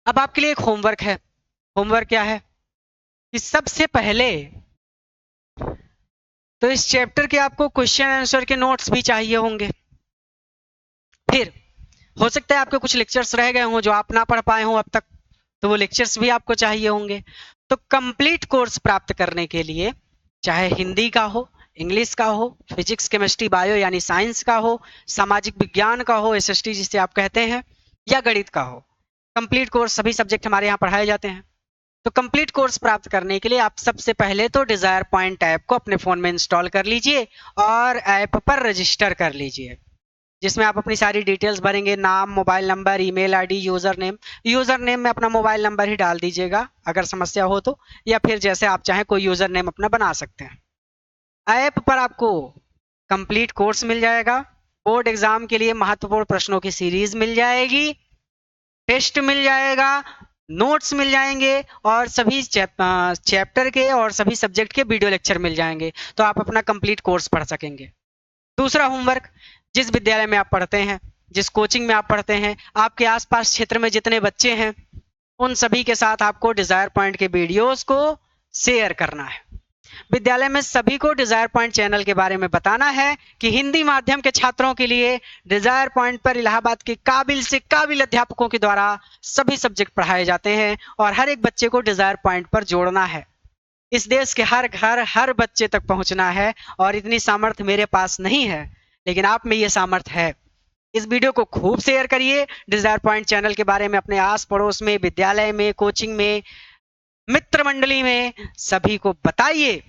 अब आपके लिए एक होमवर्क है। होमवर्क क्या है कि सबसे पहले तो इस चैप्टर के आपको क्वेश्चन आंसर के नोट्स भी चाहिए होंगे। फिर हो सकता है आपके कुछ लेक्चर्स रह गए हों जो आप ना पढ़ पाए हों अब तक, तो वो लेक्चर्स भी आपको चाहिए होंगे। तो कंप्लीट कोर्स प्राप्त करने के लिए, चाहे हिंदी का हो, इंग्लिश का हो, फिजिक्स केमिस्ट्री बायो यानी साइंस का हो, सामाजिक विज्ञान का हो, एसएसटी जिसे आप कहते हैं, या गणित का हो, कंप्लीट कोर्स सभी सब्जेक्ट हमारे यहाँ पढ़ाए जाते हैं। तो कंप्लीट कोर्स प्राप्त करने के लिए आप सबसे पहले तो डिजायर पॉइंट ऐप को अपने फोन में इंस्टॉल कर लीजिए और ऐप पर रजिस्टर कर लीजिए, जिसमें आप अपनी सारी डिटेल्स भरेंगे, नाम, mobile number, email ID, user name. User name में अपना मोबाइल नंबर ही डाल दीजिएगा अगर समस्या हो तो, या फिर जैसे आप चाहें कोई यूजर नेम अपना बना सकते हैं। ऐप पर आपको कंप्लीट कोर्स मिल जाएगा, बोर्ड एग्जाम के लिए महत्वपूर्ण प्रश्नों की सीरीज मिल जाएगी, टेस्ट मिल जाएगा, नोट्स मिल जाएंगे, और सभी चैप्टर के और सभी सब्जेक्ट के वीडियो लेक्चर मिल जाएंगे। तो आप अपना कंप्लीट कोर्स पढ़ सकेंगे। दूसरा होमवर्क, जिस विद्यालय में आप पढ़ते हैं, जिस कोचिंग में आप पढ़ते हैं, आपके आसपास क्षेत्र में जितने बच्चे हैं, उन सभी के साथ आपको डिजायर पॉइंट के वीडियोस को शेयर करना है। विद्यालय में सभी को डिजायर पॉइंट चैनल के बारे में बताना है कि हिंदी माध्यम के छात्रों के लिए डिजायर पॉइंट पर इलाहाबाद के काबिल से काबिल अध्यापकों के द्वारा सभी सब्जेक्ट पढ़ाए जाते हैं और हर एक बच्चे को डिजायर पॉइंट पर जोड़ना है। इस देश के हर घर, हर बच्चे तक पहुंचना है, और इतनी सामर्थ्य मेरे पास नहीं है, लेकिन आप में ये सामर्थ्य है। इस वीडियो को खूब शेयर करिए, डिजायर पॉइंट चैनल के बारे में अपने आस पड़ोस में, विद्यालय में, कोचिंग में, मित्र मंडली में सभी को बताइए।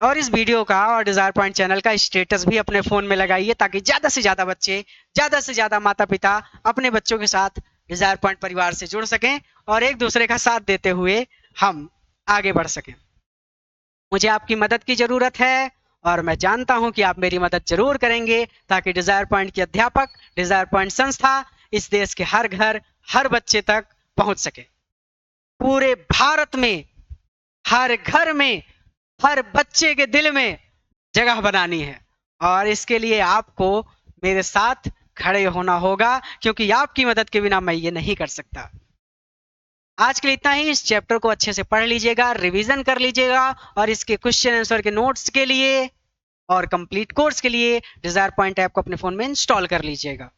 और इस वीडियो का और डिजायर पॉइंट चैनल का स्टेटस भी अपने फोन में लगाइए ताकि ज्यादा से ज्यादा बच्चे, ज्यादा से ज्यादा माता पिता अपने बच्चों के साथ डिजायर पॉइंट परिवार से जुड़ सकें और एक दूसरे का साथ देते हुए हम आगे बढ़ सकें। मुझे आपकी मदद की जरूरत है और मैं जानता हूं कि आप मेरी मदद जरूर करेंगे ताकि डिजायर पॉइंट के अध्यापक, डिजायर पॉइंट संस्था इस देश के हर घर, हर बच्चे तक पहुंच सके। पूरे भारत में हर घर में, हर बच्चे के दिल में जगह बनानी है, और इसके लिए आपको मेरे साथ खड़े होना होगा, क्योंकि आपकी मदद के बिना मैं ये नहीं कर सकता। आज के लिए इतना ही। इस चैप्टर को अच्छे से पढ़ लीजिएगा, रिवीजन कर लीजिएगा, और इसके क्वेश्चन आंसर के नोट्स के लिए और कंप्लीट कोर्स के लिए डिजायर पॉइंट ऐप को अपने फोन में इंस्टॉल कर लीजिएगा।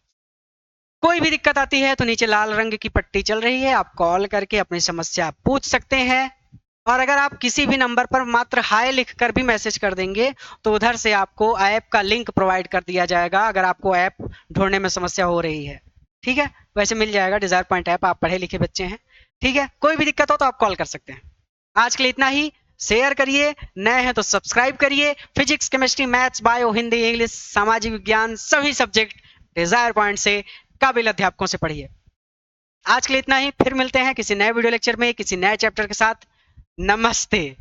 कोई भी दिक्कत आती है तो नीचे लाल रंग की पट्टी चल रही है, आप कॉल करके अपनी समस्या पूछ सकते हैं। और अगर आप किसी भी नंबर पर मात्र हाय लिखकर भी मैसेज कर देंगे तो उधर से आपको ऐप का लिंक प्रोवाइड कर दिया जाएगा, अगर आपको ऐप ढूंढने में समस्या हो रही है। ठीक है, वैसे मिल जाएगा डिजायर पॉइंट ऐप, आप पढ़े लिखे बच्चे हैं। ठीक है, कोई भी दिक्कत हो तो आप कॉल कर सकते हैं। आज के लिए इतना ही। शेयर करिए, नए हैं तो सब्सक्राइब करिए। Physics, chemistry, maths, bio, Hindi, English, सामाजिक विज्ञान सभी सब्जेक्ट डिजायर पॉइंट से काबिल अध्यापकों से पढ़िए। आज के लिए इतना ही, फिर मिलते हैं किसी नए वीडियो लेक्चर में किसी नए चैप्टर के साथ। नमस्ते।